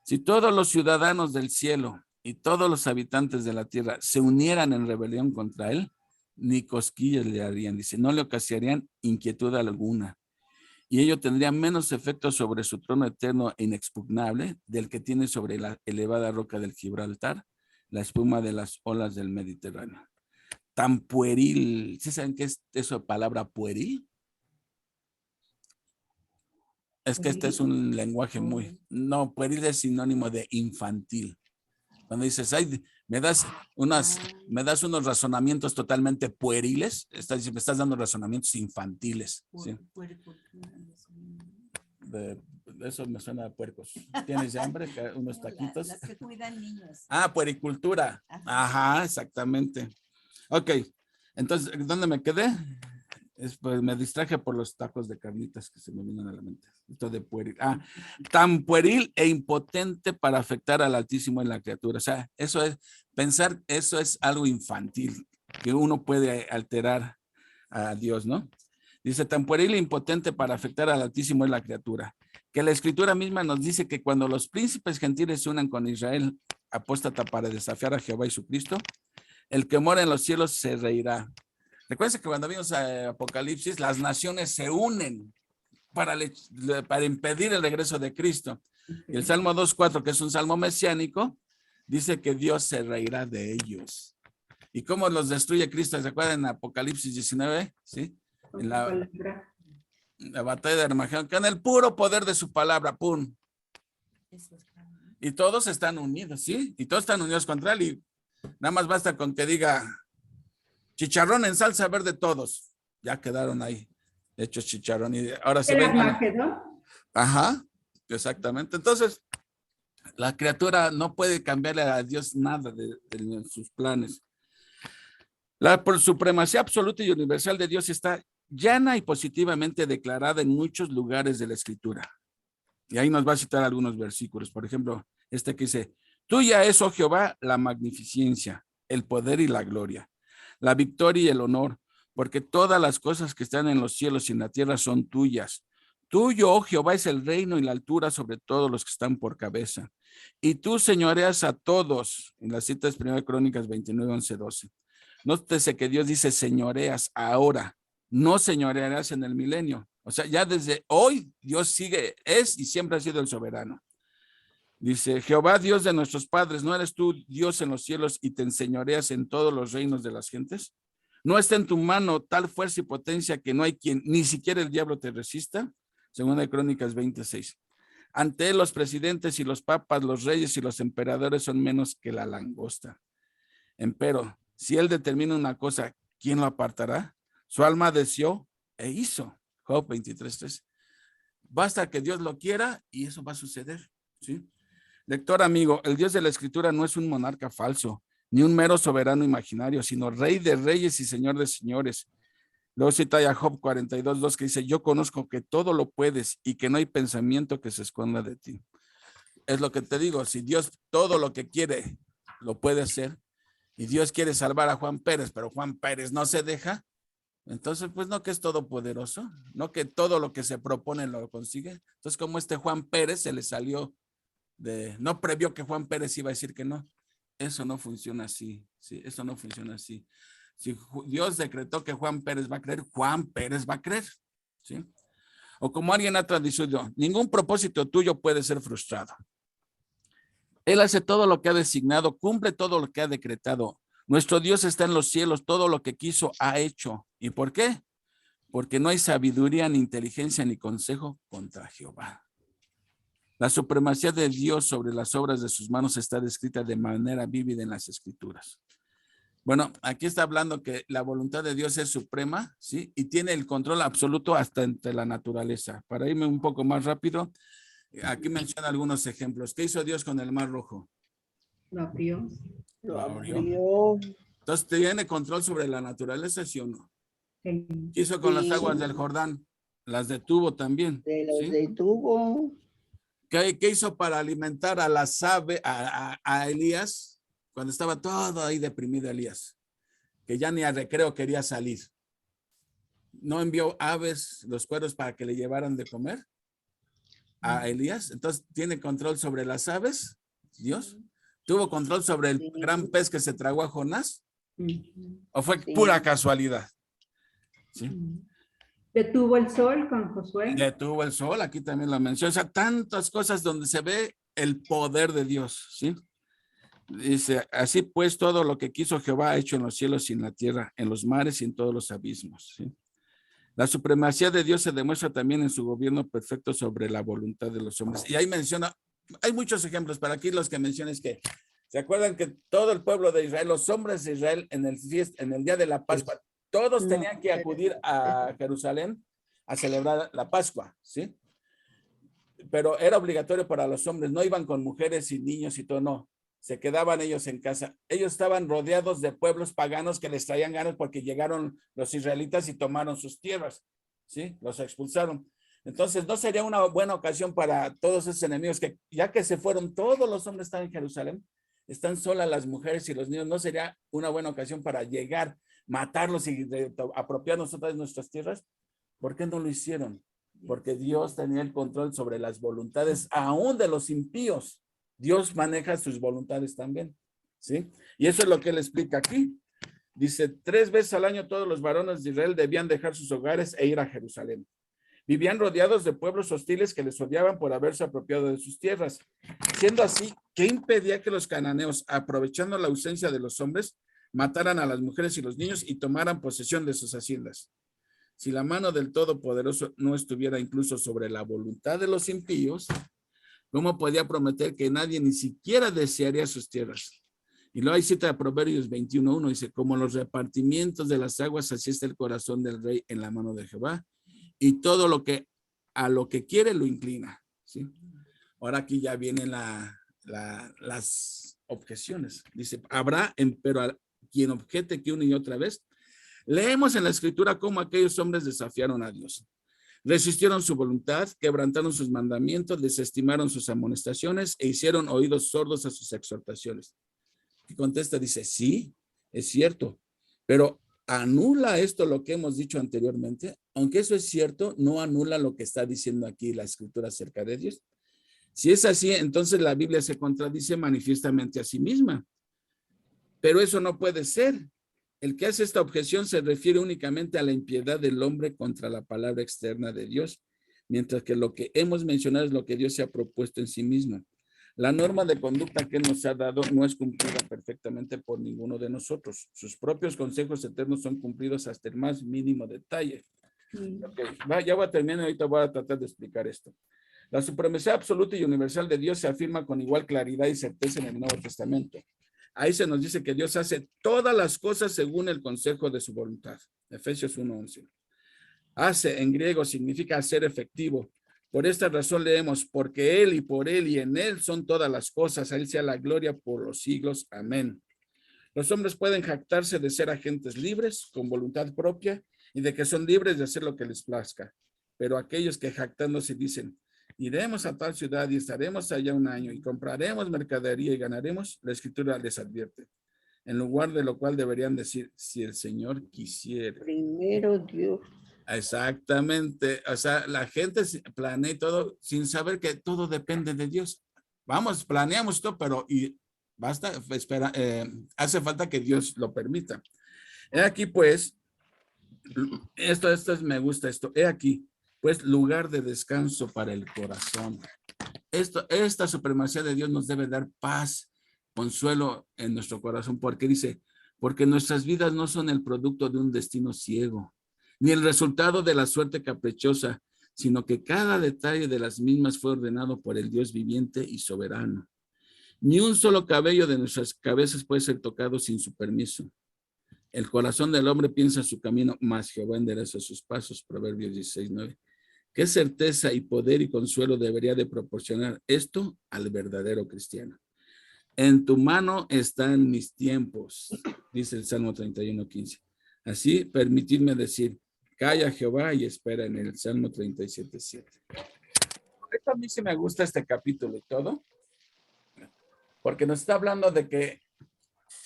Si todos los ciudadanos del cielo y todos los habitantes de la tierra se unieran en rebelión contra él, ni cosquillas le harían, dice, no le ocasionarían inquietud alguna. Y ello tendría menos efecto sobre su trono eterno e inexpugnable del que tiene sobre la elevada roca del Gibraltar, la espuma de las olas del Mediterráneo. Tan pueril, ¿sí saben qué es eso de palabra pueril? Es que este es un lenguaje muy, no, pueril es sinónimo de infantil. Cuando dices, ay, me das unos razonamientos totalmente pueriles, me estás dando razonamientos infantiles. ¿Sí? De eso me suena a puercos. ¿Tienes hambre? Unos taquitos. Las que cuidan niños. Ah, puericultura. Ajá, exactamente. Ok, entonces, ¿dónde me quedé? Pues me distraje por los tacos de carnitas que se me vienen a la mente. Esto de pueril. Tan pueril e impotente para afectar al Altísimo en la criatura. O sea, eso es, pensar, eso es algo infantil, que uno puede alterar a Dios, ¿no? Dice, tan pueril e impotente para afectar al Altísimo en la criatura. Que la Escritura misma nos dice que cuando los príncipes gentiles se unan con Israel apóstata para desafiar a Jehová y su Cristo, el que mora en los cielos se reirá. Recuerden que cuando vimos a Apocalipsis, las naciones se unen para impedir el regreso de Cristo. Y el Salmo 2:4, que es un salmo mesiánico, dice que Dios se reirá de ellos. ¿Y cómo los destruye Cristo? ¿Se acuerdan en Apocalipsis 19? ¿Sí? En la batalla de Armagedón, que en el puro poder de su palabra, ¡pum! Y todos están unidos, ¿sí? Y todos están unidos contra él y nada más basta con que diga chicharrón en salsa verde todos. Ya quedaron ahí hechos chicharrón y ahora se ven. Ajá, exactamente. Entonces, la criatura no puede cambiarle a Dios nada de sus planes. La supremacía absoluta y universal de Dios está llana y positivamente declarada en muchos lugares de la Escritura. Y ahí nos va a citar algunos versículos. Por ejemplo, este que dice, tuya es, oh Jehová, la magnificencia, el poder y la gloria, la victoria y el honor, porque todas las cosas que están en los cielos y en la tierra son tuyas. Tuyo, oh Jehová, es el reino y la altura sobre todos los que están por cabeza. Y tú señoreas a todos. En las citas de 1 Crónicas 29, 11, 12. Nótese que Dios dice señoreas ahora, no señorearás en el milenio. O sea, ya desde hoy Dios sigue, es y siempre ha sido el soberano. Dice, Jehová, Dios de nuestros padres, ¿no eres tú Dios en los cielos y te enseñoreas en todos los reinos de las gentes? ¿No está en tu mano tal fuerza y potencia que no hay quien, ni siquiera el diablo te resista? Segunda de Crónicas 26. Ante él los presidentes y los papas, los reyes y los emperadores son menos que la langosta. Empero, si él determina una cosa, ¿quién lo apartará? Su alma deseó e hizo. Job 23:3. Basta que Dios lo quiera y eso va a suceder, ¿sí? Lector amigo, el Dios de la Escritura no es un monarca falso, ni un mero soberano imaginario, sino Rey de reyes y Señor de señores. Luego cita a Job 42:2 que dice, yo conozco que todo lo puedes y que no hay pensamiento que se esconda de ti. Es lo que te digo, si Dios todo lo que quiere lo puede hacer y Dios quiere salvar a Juan Pérez, pero Juan Pérez no se deja, entonces pues no que es todopoderoso, no que todo lo que se propone lo consigue. Entonces como Juan Pérez se le salió no previó que Juan Pérez iba a decir que no. Eso no funciona así, ¿sí? Eso no funciona así. Si Dios decretó que Juan Pérez va a creer, Juan Pérez va a creer, ¿sí? O como alguien ha traducido, ningún propósito tuyo puede ser frustrado. Él hace todo lo que ha designado, cumple todo lo que ha decretado. Nuestro Dios está en los cielos, todo lo que quiso ha hecho. ¿Y por qué? Porque no hay sabiduría, ni inteligencia, ni consejo contra Jehová. La supremacía de Dios sobre las obras de sus manos está descrita de manera vívida en las Escrituras. Bueno, aquí está hablando que la voluntad de Dios es suprema, ¿sí? Y tiene el control absoluto hasta entre la naturaleza. Para irme un poco más rápido, aquí menciona algunos ejemplos. ¿Qué hizo Dios con el Mar Rojo? Lo abrió. Lo abrió. abrió. Entonces, ¿tiene control sobre la naturaleza, sí o no? Sí. ¿Qué hizo con las Sí. aguas del Jordán? Las detuvo también. Se los ¿sí? detuvo. ¿Qué hizo para alimentar a las aves, a Elías, cuando estaba todo ahí deprimido Elías, que ya ni al recreo quería salir? ¿No envió aves, los cuervos, para que le llevaran de comer a Elías? Entonces, ¿tiene control sobre las aves, Dios? ¿Tuvo control sobre el gran pez que se tragó a Jonás? ¿O fue pura casualidad? ¿Sí? Detuvo el sol con Josué. Detuvo el sol, aquí también lo menciona. O sea, tantas cosas donde se ve el poder de Dios, ¿sí? Dice, así pues todo lo que quiso Jehová ha hecho en los cielos y en la tierra, en los mares y en todos los abismos, ¿sí? La supremacía de Dios se demuestra también en su gobierno perfecto sobre la voluntad de los hombres. Y ahí menciona, hay muchos ejemplos, pero aquí los que menciona es que, ¿se acuerdan que todo el pueblo de Israel, los hombres de Israel en el día de la Pascua, todos tenían que acudir a Jerusalén a celebrar la Pascua, ¿sí? Pero era obligatorio para los hombres, no iban con mujeres y niños y todo, no. Se quedaban ellos en casa. Ellos estaban rodeados de pueblos paganos que les traían ganas porque llegaron los israelitas y tomaron sus tierras, ¿sí? Los expulsaron. Entonces, no sería una buena ocasión para todos esos enemigos que, ya que se fueron, todos los hombres están en Jerusalén, están solas las mujeres y los niños, no sería una buena ocasión para llegar, matarlos y apropiarnos otra vez nuestras tierras. ¿Por qué no lo hicieron? Porque Dios tenía el control sobre las voluntades, aún de los impíos. Dios maneja sus voluntades también, ¿sí? Y eso es lo que él explica aquí. Dice, 3 veces al año todos los varones de Israel debían dejar sus hogares e ir a Jerusalén. Vivían rodeados de pueblos hostiles que les odiaban por haberse apropiado de sus tierras. Siendo así, ¿qué impedía que los cananeos, aprovechando la ausencia de los hombres, mataran a las mujeres y los niños y tomaran posesión de sus haciendas? Si la mano del Todopoderoso no estuviera incluso sobre la voluntad de los impíos, ¿cómo podía prometer que nadie ni siquiera desearía sus tierras? Y luego hay cita de Proverbios 21:1, dice, como los repartimientos de las aguas, así está el corazón del rey en la mano de Jehová, y todo lo que a lo que quiere lo inclina, ¿sí? Ahora aquí ya vienen las objeciones. Dice, habrá, pero a quien objete que una y otra vez. Leemos en la escritura cómo aquellos hombres desafiaron a Dios. Resistieron su voluntad, quebrantaron sus mandamientos, desestimaron sus amonestaciones e hicieron oídos sordos a sus exhortaciones. Y contesta, dice, sí, es cierto, pero ¿anula esto lo que hemos dicho anteriormente? Aunque eso es cierto, no anula lo que está diciendo aquí la escritura acerca de Dios. Si es así, entonces la Biblia se contradice manifiestamente a sí misma. Pero eso no puede ser. El que hace esta objeción se refiere únicamente a la impiedad del hombre contra la palabra externa de Dios, mientras que lo que hemos mencionado es lo que Dios se ha propuesto en sí mismo. La norma de conducta que Él nos ha dado no es cumplida perfectamente por ninguno de nosotros. Sus propios consejos eternos son cumplidos hasta el más mínimo detalle. Okay. Ya voy a terminar, ahorita voy a tratar de explicar esto. La supremacía absoluta y universal de Dios se afirma con igual claridad y certeza en el Nuevo Testamento. Ahí se nos dice que Dios hace todas las cosas según el consejo de su voluntad. Efesios 1:11. Hace en griego significa hacer efectivo. Por esta razón leemos, porque Él y por Él y en Él son todas las cosas. A Él sea la gloria por los siglos. Amén. Los hombres pueden jactarse de ser agentes libres, con voluntad propia, y de que son libres de hacer lo que les plazca. Pero aquellos que jactándose dicen, iremos a tal ciudad y estaremos allá un año y compraremos mercadería y ganaremos, la Escritura les advierte. En lugar de lo cual deberían decir, si el Señor quisiera. Primero Dios. Exactamente, o sea, la gente planea todo sin saber que todo depende de Dios. Vamos, planeamos todo, pero basta, espera, hace falta que Dios lo permita. He aquí pues, me gusta esto, he aquí pues lugar de descanso para el corazón. Esta supremacía de Dios nos debe dar paz, consuelo en nuestro corazón, porque dice, porque nuestras vidas no son el producto de un destino ciego, ni el resultado de la suerte caprichosa, sino que cada detalle de las mismas fue ordenado por el Dios viviente y soberano. Ni un solo cabello de nuestras cabezas puede ser tocado sin su permiso. El corazón del hombre piensa su camino, mas Jehová endereza sus pasos. Proverbios 16:9. ¿Qué certeza y poder y consuelo debería de proporcionar esto al verdadero cristiano? En tu mano están mis tiempos, dice el Salmo 31:15. Así, permitidme decir, calla Jehová y espera en el Salmo 37:7. A mí sí me gusta este capítulo y todo, porque nos está hablando de que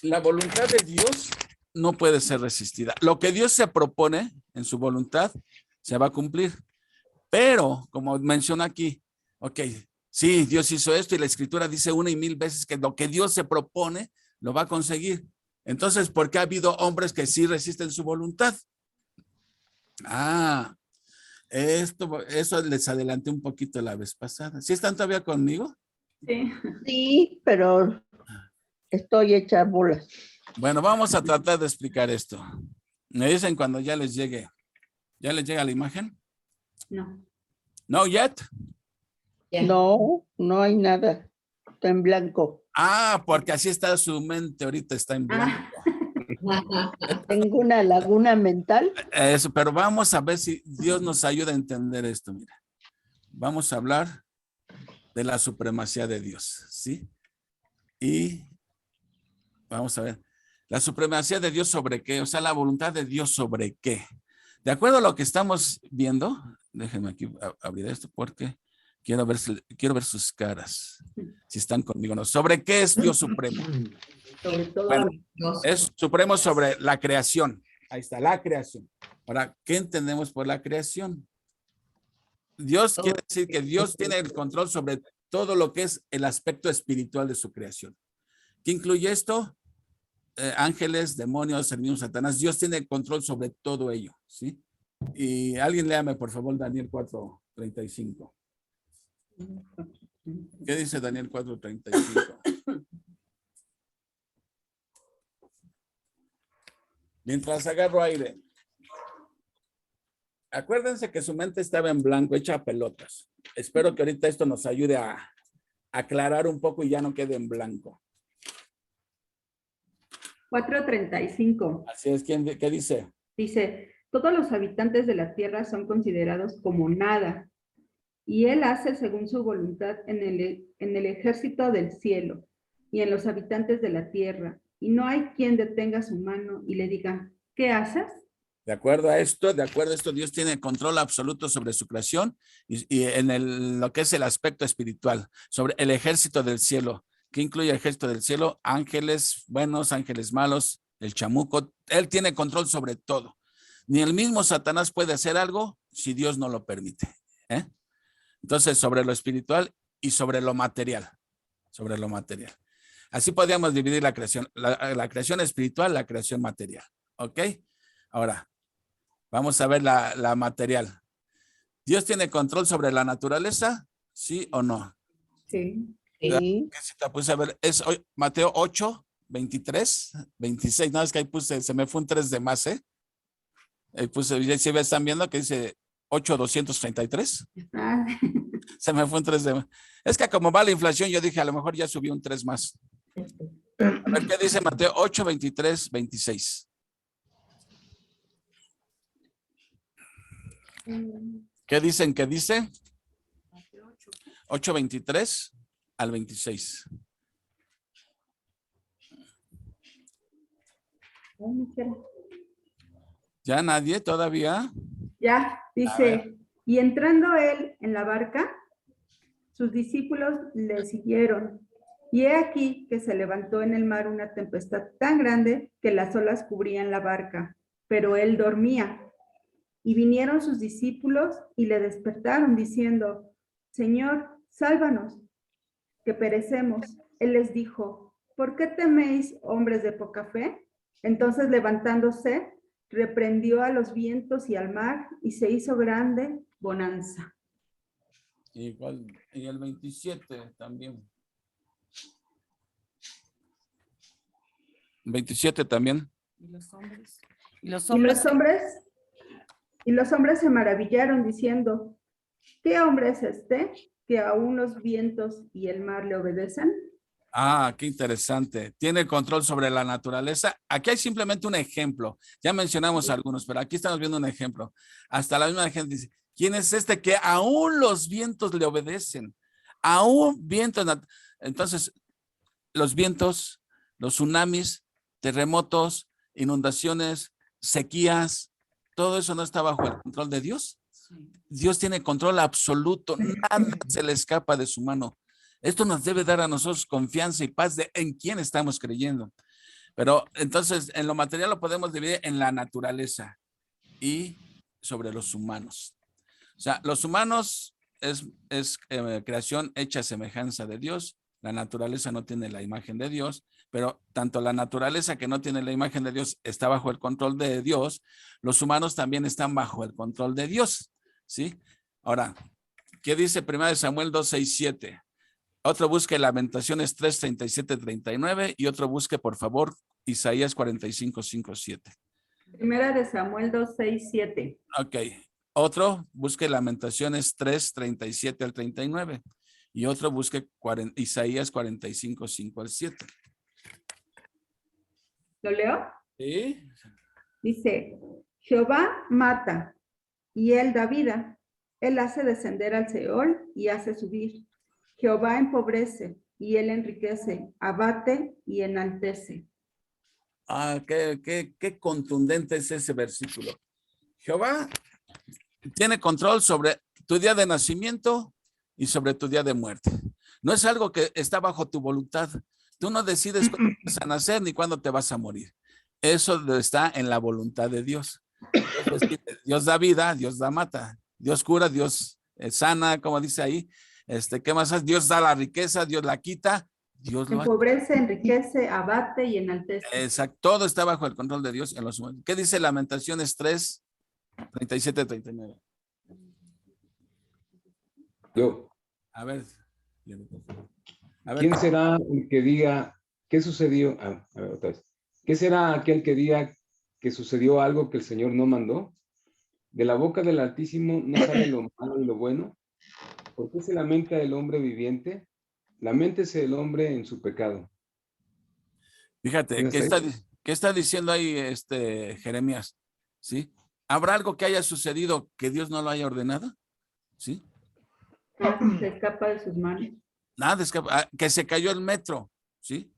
la voluntad de Dios no puede ser resistida. Lo que Dios se propone en su voluntad se va a cumplir. Pero, como menciona aquí, ok, sí, Dios hizo esto y la Escritura dice 1 y 1000 veces que lo que Dios se propone lo va a conseguir. Entonces, ¿por qué ha habido hombres que sí resisten su voluntad? Eso les adelanté un poquito la vez pasada. ¿Sí están todavía conmigo? Sí. Sí, pero estoy hecha bolas. Bueno, vamos a tratar de explicar esto. Me dicen cuando ya les llegue. ¿Ya les llega la imagen? No. No yet. Ya. No, no hay nada. Está en blanco. Porque así está su mente, ahorita está en blanco. Tengo una laguna mental. Eso, pero vamos a ver si Dios nos ayuda a entender esto. Mira, vamos a hablar de la supremacía de Dios, ¿sí? Y vamos a ver, la supremacía de Dios sobre qué, o sea, la voluntad de Dios sobre qué. De acuerdo a lo que estamos viendo, déjenme aquí abrir esto porque quiero ver sus caras, si están conmigo o no. ¿Sobre qué es Dios supremo? Sobre todo Bueno, Dios. es supremo sobre la creación. Ahí está, la creación. Ahora, ¿qué entendemos por la creación? Dios quiere decir que Dios tiene el control sobre todo lo que es el aspecto espiritual de su creación. ¿Qué incluye esto? Ángeles, demonios, el mismo Satanás. Dios tiene el control sobre todo ello, ¿sí? Y alguien léame, por favor, Daniel 4:35. ¿Qué dice Daniel 4:35? Mientras agarro aire. Acuérdense que su mente estaba en blanco, hecha a pelotas. Espero que ahorita esto nos ayude a aclarar un poco y ya no quede en blanco. 4:35. Así es, ¿qué dice? Dice, todos los habitantes de la tierra son considerados como nada, y él hace según su voluntad en el ejército del cielo y en los habitantes de la tierra, y no hay quien detenga su mano y le diga, ¿qué haces? De acuerdo a esto, Dios tiene control absoluto sobre su creación y en lo que es el aspecto espiritual, sobre el ejército del cielo. ¿Qué incluye el ejército del cielo? Ángeles buenos, ángeles malos, el chamuco. Él tiene control sobre todo. Ni el mismo Satanás puede hacer algo si Dios no lo permite. Entonces, sobre lo espiritual y sobre lo material. Sobre lo material. Así podríamos dividir la creación. La creación espiritual, la creación material. ¿Ok? Ahora, vamos a ver la material. ¿Dios tiene control sobre la naturaleza? ¿Sí o no? Sí. Sí. ¿Qué cita puse? A ver, es Mateo 8, 23, 26. No, es que ahí puse, se me fue un 3 de más, ¿eh? Ahí puse, ya si están viendo que dice 8,233. Ah, Se me fue un 3 de más. Es que como va la inflación, yo dije, a lo mejor ya subió un 3 más. A ver, ¿qué dice Mateo 8, 23, 26? ¿Qué dicen que dice? 8, 23 al 26. ay, no quiero. ¿Ya nadie todavía? Ya, dice, y entrando él en la barca, sus discípulos le siguieron. Y he aquí que se levantó en el mar una tempestad tan grande que las olas cubrían la barca, pero él dormía. Y vinieron sus discípulos y le despertaron diciendo, Señor, sálvanos, que perecemos. Él les dijo, ¿por qué teméis, hombres de poca fe? Entonces levantándose, reprendió a los vientos y al mar y se hizo grande bonanza. Igual, y el 27 también. 27 también. ¿Y los hombres? Y los hombres se maravillaron diciendo, ¿qué hombre es este que aún los vientos y el mar le obedecen? Ah, qué interesante. Tiene control sobre la naturaleza. Aquí hay simplemente un ejemplo. Ya mencionamos algunos, pero aquí estamos viendo un ejemplo. Hasta la misma gente dice, ¿quién es este que aún los vientos le obedecen? Aún vientos. Entonces, los vientos, los tsunamis, terremotos, inundaciones, sequías, todo eso no está bajo el control de Dios. Dios tiene control absoluto. Nada se le escapa de su mano. Esto nos debe dar a nosotros confianza y paz de en quién estamos creyendo. Pero entonces en lo material lo podemos dividir en la naturaleza y sobre los humanos. O sea, los humanos es creación hecha a semejanza de Dios. La naturaleza no tiene la imagen de Dios, pero tanto la naturaleza que no tiene la imagen de Dios está bajo el control de Dios, los humanos también están bajo el control de Dios, ¿sí? Ahora, ¿qué dice 1 Samuel 2, 6, 7? Otro busque Lamentaciones 3, 37, 39 y otro busque, por favor, Isaías 45, 5, 7. Primera de Samuel 2, 6, 7. Ok. Otro busque Lamentaciones 3, 37 al 39 y otro busque Isaías 45, 5 al 7. ¿Lo leo? Sí. Dice, Jehová mata y él da vida. Él hace descender al Seol y hace subir. Jehová empobrece y él enriquece, abate y enaltece. Ah, qué contundente es ese versículo. Jehová tiene control sobre tu día de nacimiento y sobre tu día de muerte. No es algo que está bajo tu voluntad. Tú no decides cuándo vas a nacer ni cuándo te vas a morir. Eso está en la voluntad de Dios. Dios da vida, Dios da mata. Dios cura, Dios sana, como dice ahí. ¿Qué más hace? Dios da la riqueza, Dios la quita, Dios lo empobrece, enriquece, abate y enaltece. Exacto, todo está bajo el control de Dios en los humanos. ¿Qué dice Lamentaciones 3, 37, 39? Yo. A ver. ¿Quién será el que diga qué sucedió? A ver, otra vez. ¿Qué será aquel que diga que sucedió algo que el Señor no mandó? De la boca del Altísimo no sale lo malo y lo bueno. ¿Por qué se lamenta el hombre viviente? Laméntese el hombre en su pecado. Fíjate, ¿qué está diciendo ahí Jeremías? ¿Sí? ¿Habrá algo que haya sucedido que Dios no lo haya ordenado? ¿Sí? Se escapa de sus manos. Nada, que se cayó el metro, ¿sí?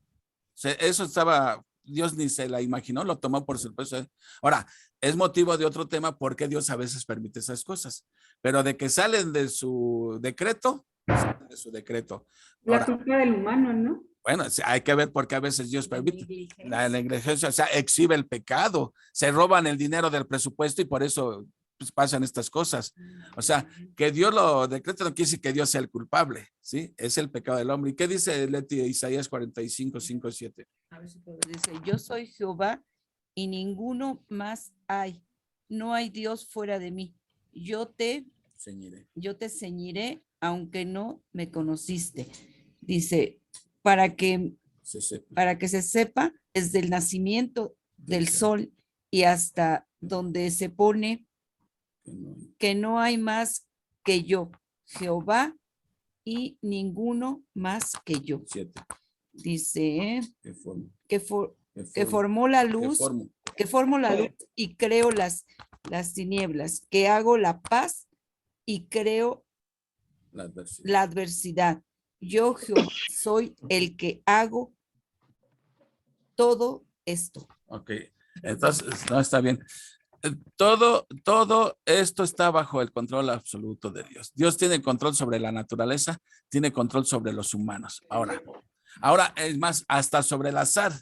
Eso estaba, Dios ni se la imaginó, lo tomó por sorpresa. Ahora, es motivo de otro tema porque Dios a veces permite esas cosas, pero de que salen de su decreto, salen de su decreto. Ahora, la culpa del humano, ¿no? Bueno, hay que ver por qué a veces Dios permite. La negligencia, o sea, exhibe el pecado, se roban el dinero del presupuesto y por eso pues, pasan estas cosas. O sea, que Dios lo decreta no quiere decir que Dios sea el culpable, ¿sí? Es el pecado del hombre. ¿Y qué dice Leti Isaías 45, 5, 7? A ver si puedo. Dice, yo soy Jehová y ninguno más hay. No hay Dios fuera de mí. Yo te ceñiré, aunque no me conociste. Dice, para que se sepa desde el nacimiento del sol y hasta donde se pone que no hay más que yo, Jehová, y ninguno más que yo. 7. Dice Que que formó la que luz, formo. que formo la luz y creo las tinieblas, que hago la paz y creo La adversidad. la adversidad. Yo, Jehová, soy el que hago todo esto. Ok, entonces, no, está bien. Todo esto está bajo el control absoluto de Dios. Dios tiene control sobre la naturaleza, tiene control sobre los humanos. Ahora es más, hasta sobre el azar.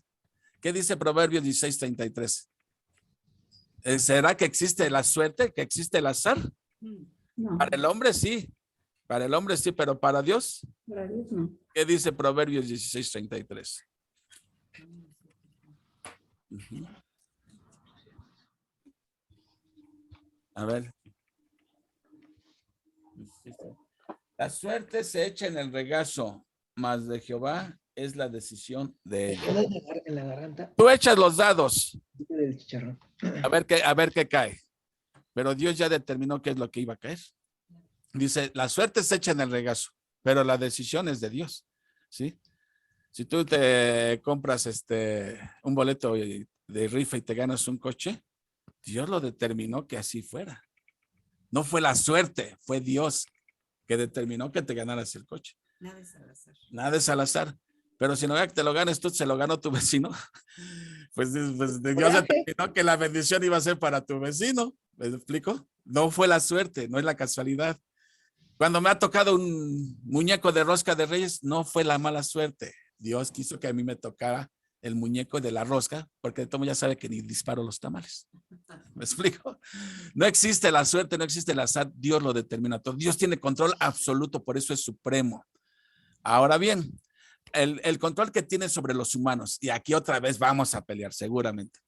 ¿Qué dice Proverbios 16:33? ¿Será que existe la suerte, que existe el azar? No, Para el hombre sí, pero para Dios, para Dios no. ¿qué dice Proverbios 16:33? Ujú. A ver. La suerte se echa en el regazo, mas de Jehová es la decisión de ella. En la garganta Tú echas los dados del chicharrón. a ver qué cae. Pero Dios ya determinó qué es lo que iba a caer. Dice, la suerte se echa en el regazo, pero la decisión es de Dios. ¿Sí? Si tú te compras un boleto de rifa y te ganas un coche, Dios lo determinó que así fuera. No fue la suerte, fue Dios que determinó que te ganaras el coche. Nada es al azar. Nada es al azar. Pero si no que te lo ganes tú, se lo ganó tu vecino. Pues Dios determinó que la bendición iba a ser para tu vecino. ¿Me explico? No fue la suerte, no es la casualidad. Cuando me ha tocado un muñeco de rosca de Reyes, no fue la mala suerte. Dios quiso que a mí me tocara el muñeco de la rosca, porque todo ya sabe que ni disparo los tamales. ¿Me explico? No existe la suerte, no existe el azar, Dios lo determina todo. Dios tiene control absoluto, por eso es supremo. Ahora bien, el control que tiene sobre los humanos, y aquí otra vez vamos a pelear seguramente.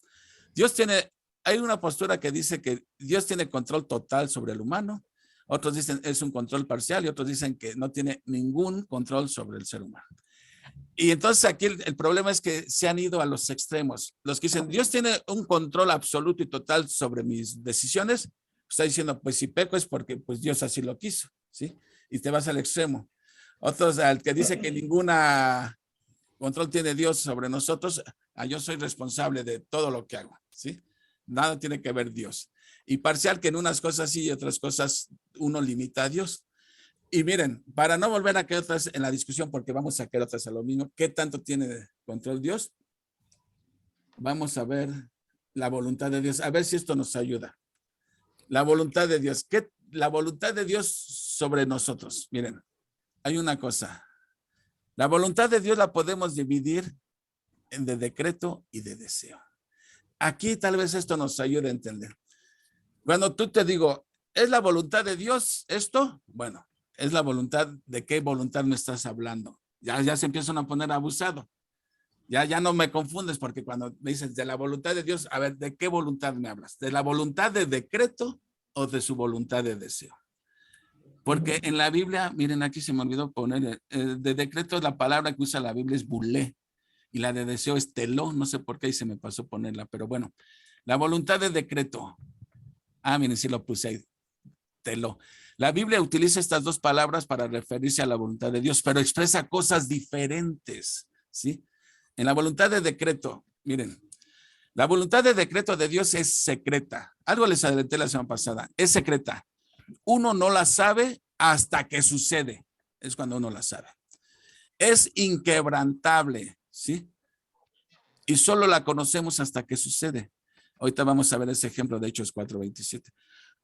Hay una postura que dice que Dios tiene control total sobre el humano, otros dicen es un control parcial y otros dicen que no tiene ningún control sobre el ser humano. Y entonces aquí el problema es que se han ido a los extremos. Los que dicen, Dios tiene un control absoluto y total sobre mis decisiones, está diciendo, pues si peco es porque pues Dios así lo quiso, ¿sí? Y te vas al extremo. Otros, al que dice que ninguna control tiene Dios sobre nosotros, yo soy responsable de todo lo que hago, ¿sí? Nada tiene que ver Dios. Y parcial, que en unas cosas sí y otras cosas uno limita a Dios. Y miren, para no volver a quedar otras en la discusión, porque vamos a quedar otras a lo mismo, ¿qué tanto tiene control Dios? Vamos a ver la voluntad de Dios, a ver si esto nos ayuda. La voluntad de Dios, la voluntad de Dios sobre nosotros. Miren, hay una cosa. La voluntad de Dios la podemos dividir en de decreto y de deseo. Aquí tal vez esto nos ayude a entender. Cuando tú te digo, ¿es la voluntad de Dios esto? Bueno, es la voluntad, ¿de qué voluntad me estás hablando? Ya se empiezan a poner abusado. Ya no me confundes porque cuando me dices de la voluntad de Dios, a ver, ¿de qué voluntad me hablas? ¿De la voluntad de decreto o de su voluntad de deseo? Porque en la Biblia, miren, aquí se me olvidó poner, de decreto la palabra que usa la Biblia es bulé y la de deseo es teló, no sé por qué ahí se me pasó ponerla, pero bueno, la voluntad de decreto, miren, sí lo puse ahí, teló. La Biblia utiliza estas dos palabras para referirse a la voluntad de Dios, pero expresa cosas diferentes, ¿sí? En la voluntad de decreto, miren, la voluntad de decreto de Dios es secreta. Algo les adelanté la semana pasada, es secreta. Uno no la sabe hasta que sucede. Es cuando uno la sabe. Es inquebrantable, ¿sí? Y solo la conocemos hasta que sucede. Ahorita vamos a ver ese ejemplo de Hechos 4:27.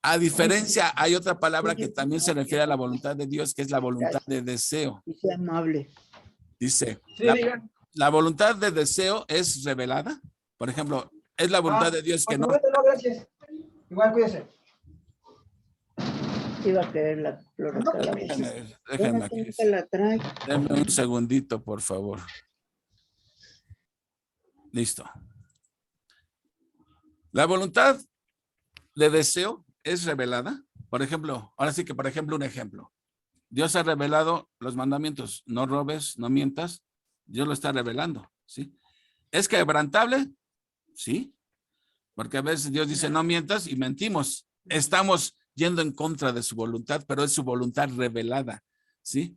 A diferencia, hay otra palabra que también se refiere a la voluntad de Dios, que es la voluntad de deseo. Dice amable. Dice, Sí, la voluntad de deseo es revelada. Por ejemplo, es la voluntad de Dios que no. No, gracias. Igual, cuídese. Iba a querer la flor. Déjenme aquí. La trae. Denme un segundito, por favor. Listo. La voluntad de deseo es revelada. Por ejemplo, ahora sí que, por ejemplo, un ejemplo. Dios ha revelado los mandamientos, no robes, no mientas. Dios lo está revelando, ¿sí? ¿Es quebrantable? Sí, porque a veces Dios dice no mientas y mentimos. Estamos yendo en contra de su voluntad, pero es su voluntad revelada, ¿sí?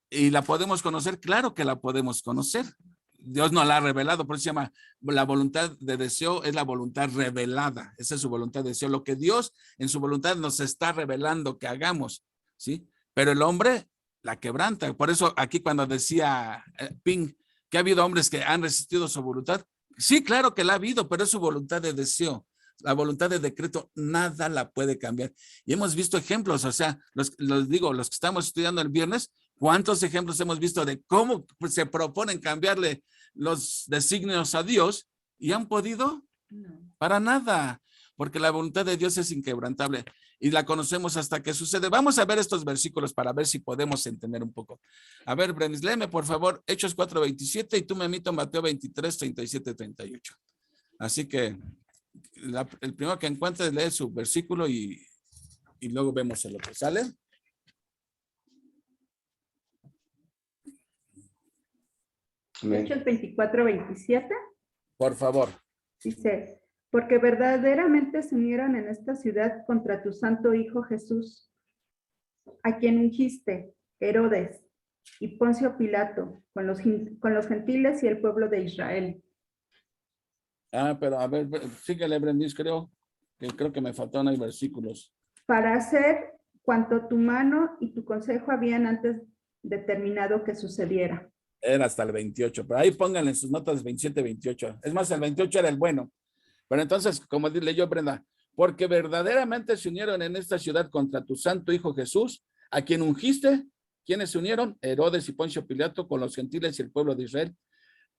¿Y la podemos conocer? Claro que la podemos conocer. Dios no la ha revelado, por eso se llama la voluntad de deseo, es la voluntad revelada. Esa es su voluntad de deseo. Lo que Dios en su voluntad nos está revelando que hagamos, ¿sí? Pero el hombre la quebranta. Por eso aquí cuando decía Ping que ha habido hombres que han resistido su voluntad, sí, claro que la ha habido, pero es su voluntad de deseo. La voluntad de decreto, nada la puede cambiar. Y hemos visto ejemplos, o sea, los que estamos estudiando el viernes, ¿cuántos ejemplos hemos visto de cómo se proponen cambiarle los designios a Dios y han podido? No. Para nada, porque la voluntad de Dios es inquebrantable y la conocemos hasta que sucede. Vamos a ver estos versículos para ver si podemos entender un poco. A ver, Brenis, léeme por favor Hechos 4:27 y tú me emito Mateo 23, 37, 38. Así que el primero que encuentres lee su versículo y luego vemos el otro. ¿Sale? Hechos 24:27. Por favor. Dice, porque verdaderamente se unieron en esta ciudad contra tu santo Hijo Jesús, a quien ungiste, Herodes y Poncio Pilato, con los gentiles y el pueblo de Israel. Pero a ver, síguele, Brendis, creo que me faltaron ahí versículos. Para hacer cuanto tu mano y tu consejo habían antes determinado que sucediera. Era hasta el 28, pero ahí pónganle sus notas 27, 28. Es más, el 28 era el bueno. Pero entonces, como leyó Brenda, porque verdaderamente se unieron en esta ciudad contra tu santo Hijo Jesús, a quien ungiste. ¿Quiénes se unieron? Herodes y Poncio Pilato con los gentiles y el pueblo de Israel,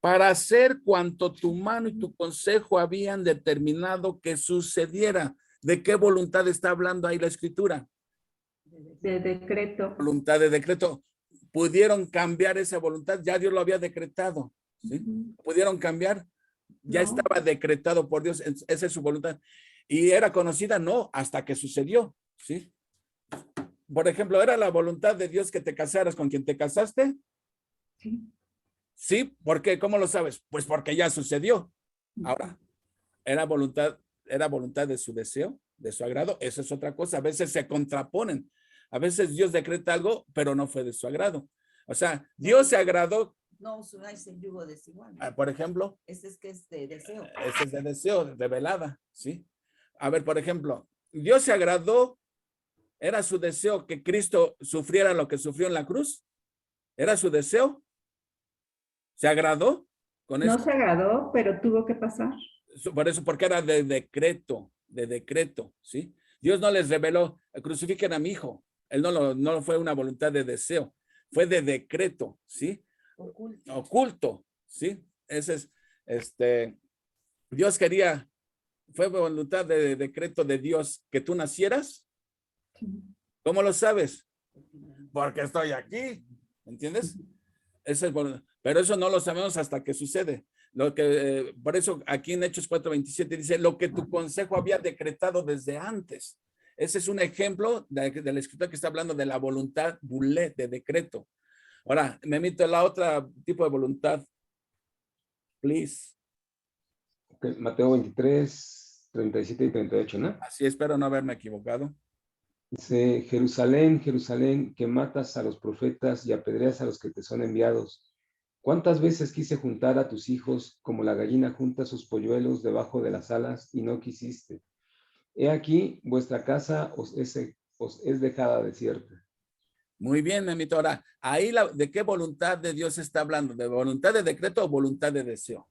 para hacer cuanto tu mano y tu consejo habían determinado que sucediera. ¿De qué voluntad está hablando ahí la escritura? De decreto. Voluntad de decreto. Pudieron cambiar esa voluntad, ya Dios lo había decretado, ¿sí? Pudieron cambiar, ya No. estaba decretado por Dios, esa es su voluntad. Y era conocida, no, hasta que sucedió, ¿sí? Por ejemplo, ¿era la voluntad de Dios que te casaras con quien te casaste? Sí. Sí, ¿por qué? ¿Cómo lo sabes? Pues porque ya sucedió. Ahora, ¿era voluntad de su deseo, de su agrado? Esa es otra cosa, a veces se contraponen. A veces Dios decreta algo, pero no fue de su agrado. O sea, Dios se agradó. No usáis el yugo desigual. Por ejemplo. Ese es que es de deseo. Ese es de deseo, revelada, ¿sí? A ver, por ejemplo, Dios se agradó, era su deseo que Cristo sufriera lo que sufrió en la cruz. ¿Era su deseo? ¿Se agradó con eso? No se agradó, pero tuvo que pasar. Por eso, porque era de decreto, ¿sí? Dios no les reveló, crucifiquen a mi hijo. Él no fue una voluntad de deseo, fue de decreto, ¿sí? Oculto, ¿sí? Ese es, Dios quería, fue voluntad de decreto de Dios que tú nacieras. ¿Cómo lo sabes? Porque estoy aquí, ¿entiendes? Esa es voluntad. Pero eso no lo sabemos hasta que sucede. Por eso aquí en Hechos 4:27 dice, lo que tu consejo había decretado desde antes. Ese es un ejemplo de la escritura que está hablando de la voluntad bulé, de decreto. Ahora, me emito la otra tipo de voluntad. Please. Okay, Mateo 23, 37 y 38, ¿no? Así, espero no haberme equivocado. Dice, Jerusalén, Jerusalén, que matas a los profetas y apedreas a los que te son enviados. ¿Cuántas veces quise juntar a tus hijos como la gallina junta sus polluelos debajo de las alas y no quisiste? He aquí, vuestra casa os es dejada desierta. Muy bien, Memito. Ahora, ahí ¿de qué voluntad de Dios está hablando? ¿De voluntad de decreto o voluntad de deseo?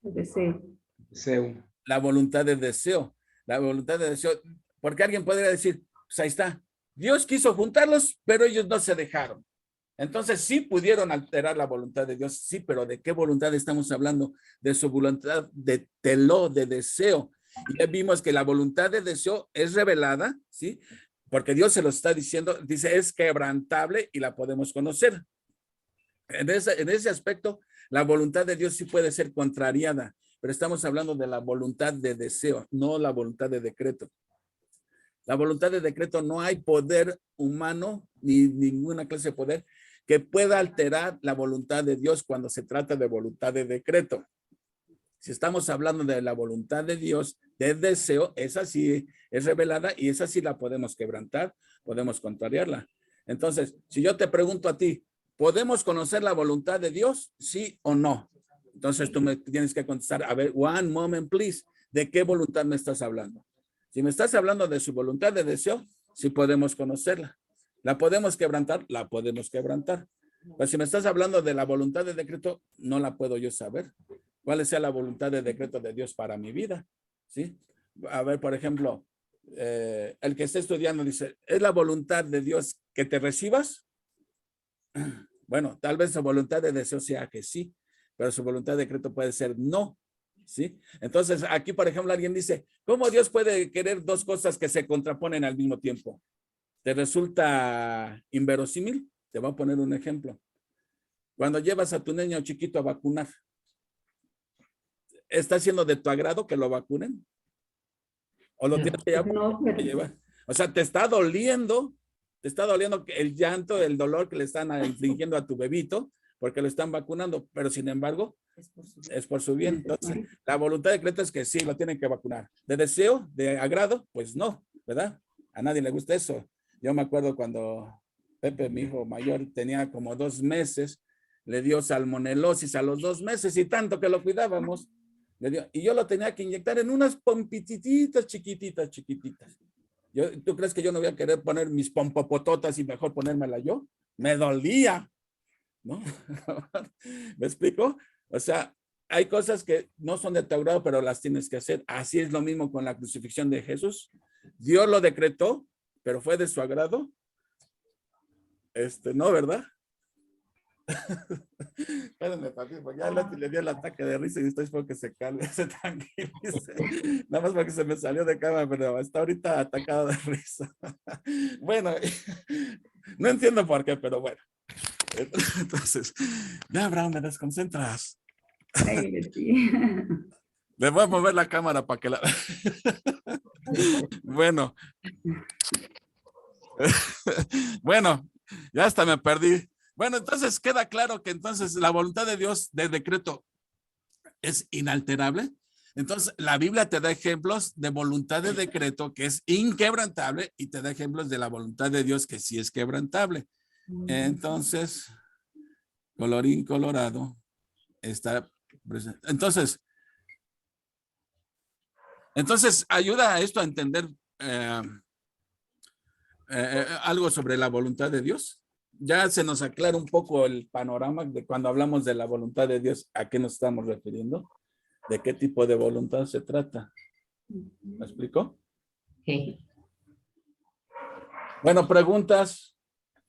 Deseo. Deseo. La voluntad de deseo. La voluntad de deseo. Porque alguien podría decir, pues ahí está. Dios quiso juntarlos, pero ellos no se dejaron. Entonces sí pudieron alterar la voluntad de Dios, sí, pero ¿de qué voluntad estamos hablando? De su voluntad de teló, de deseo. Y ya vimos que la voluntad de deseo es revelada, ¿sí? Porque Dios se lo está diciendo, dice, es quebrantable y la podemos conocer. En ese aspecto, la voluntad de Dios sí puede ser contrariada, pero estamos hablando de la voluntad de deseo, no la voluntad de decreto. La voluntad de decreto, no hay poder humano ni ninguna clase de poder que pueda alterar la voluntad de Dios cuando se trata de voluntad de decreto. Si estamos hablando de la voluntad de Dios, de deseo, esa sí es revelada y esa sí la podemos quebrantar, podemos contrariarla. Entonces, si yo te pregunto a ti, ¿podemos conocer la voluntad de Dios? ¿Sí o no? Entonces tú me tienes que contestar, a ver, one moment, please. ¿De qué voluntad me estás hablando? Si me estás hablando de su voluntad de deseo, sí podemos conocerla. ¿La podemos quebrantar? La podemos quebrantar. Pero si me estás hablando de la voluntad de decreto, no la puedo yo saber. ¿Cuál sea la voluntad de decreto de Dios para mi vida? ¿Sí? A ver, por ejemplo, el que esté estudiando dice, ¿es la voluntad de Dios que te recibas? Bueno, tal vez su voluntad de deseo sea que sí, pero su voluntad de decreto puede ser no. ¿Sí? Entonces, aquí, por ejemplo, alguien dice, ¿cómo Dios puede querer dos cosas que se contraponen al mismo tiempo? ¿Te resulta inverosímil? Te voy a poner un ejemplo. Cuando llevas a tu niño chiquito a vacunar, ¿está siendo de tu agrado que lo vacunen? ¿O lo tienes que llevar? O sea, te está doliendo el llanto, el dolor que le están infligiendo a tu bebito, porque lo están vacunando, pero sin embargo, es por su bien. Entonces, la voluntad de decreto es que sí, lo tienen que vacunar. ¿De deseo? ¿De agrado? Pues no, ¿verdad? A nadie le gusta eso. Yo me acuerdo cuando Pepe, mi hijo mayor, tenía como 2 meses, le dio salmonelosis a los 2 meses y tanto que lo cuidábamos. Y yo lo tenía que inyectar en unas pompititas chiquititas. ¿Tú crees que yo no voy a querer poner mis pompopototas y mejor ponérmela yo? Me dolía, ¿no? ¿Me explico? O sea, hay cosas que no son de tu agrado, pero las tienes que hacer. Así es lo mismo con la crucifixión de Jesús. Dios lo decretó, pero fue de su agrado. No, ¿verdad? Espérenme, papi, porque ya le dio el ataque de risa y estoy por que se calme, se tranquilice. Nada más porque se me salió de cama, pero está ahorita atacado de risa. Bueno, no entiendo por qué, pero bueno. Entonces, ya, Abraham, me desconcentras. Le voy a mover la cámara para que la... Bueno. Bueno, ya hasta me perdí. Bueno, entonces queda claro que entonces la voluntad de Dios de decreto es inalterable. Entonces la Biblia te da ejemplos de voluntad de decreto que es inquebrantable y te da ejemplos de la voluntad de Dios que sí es quebrantable. Entonces, colorín colorado está presente. Entonces ayuda a esto a entender algo sobre la voluntad de Dios. Ya se nos aclara un poco el panorama de cuando hablamos de la voluntad de Dios, ¿a qué nos estamos refiriendo? ¿De qué tipo de voluntad se trata? ¿Me explico? Sí. Bueno, preguntas.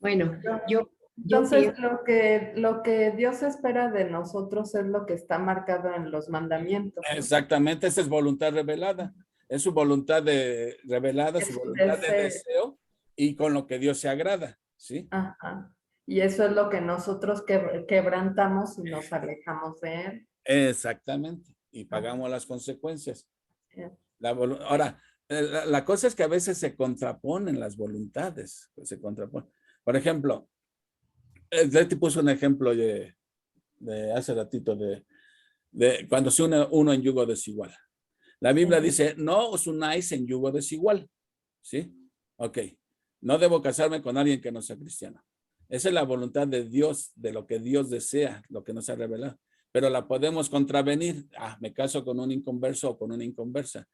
Bueno, yo Entonces, lo que Dios espera de nosotros es lo que está marcado en los mandamientos. Exactamente, esa es voluntad revelada. Es su voluntad revelada, su voluntad de deseo y con lo que Dios se agrada. ¿Sí? Ajá. Y eso es lo que nosotros quebrantamos y nos alejamos de él. Exactamente. Y pagamos las consecuencias. Ahora, la cosa es que a veces se contraponen las voluntades. Se contraponen. Por ejemplo, te puse un ejemplo de hace ratito de cuando se une uno en yugo desigual. La Biblia dice, no os unáis en yugo desigual. ¿Sí? Ok. No debo casarme con alguien que no sea cristiano. Esa es la voluntad de Dios, de lo que Dios desea, lo que nos ha revelado. Pero la podemos contravenir. Me caso con un inconverso o con una inconversa.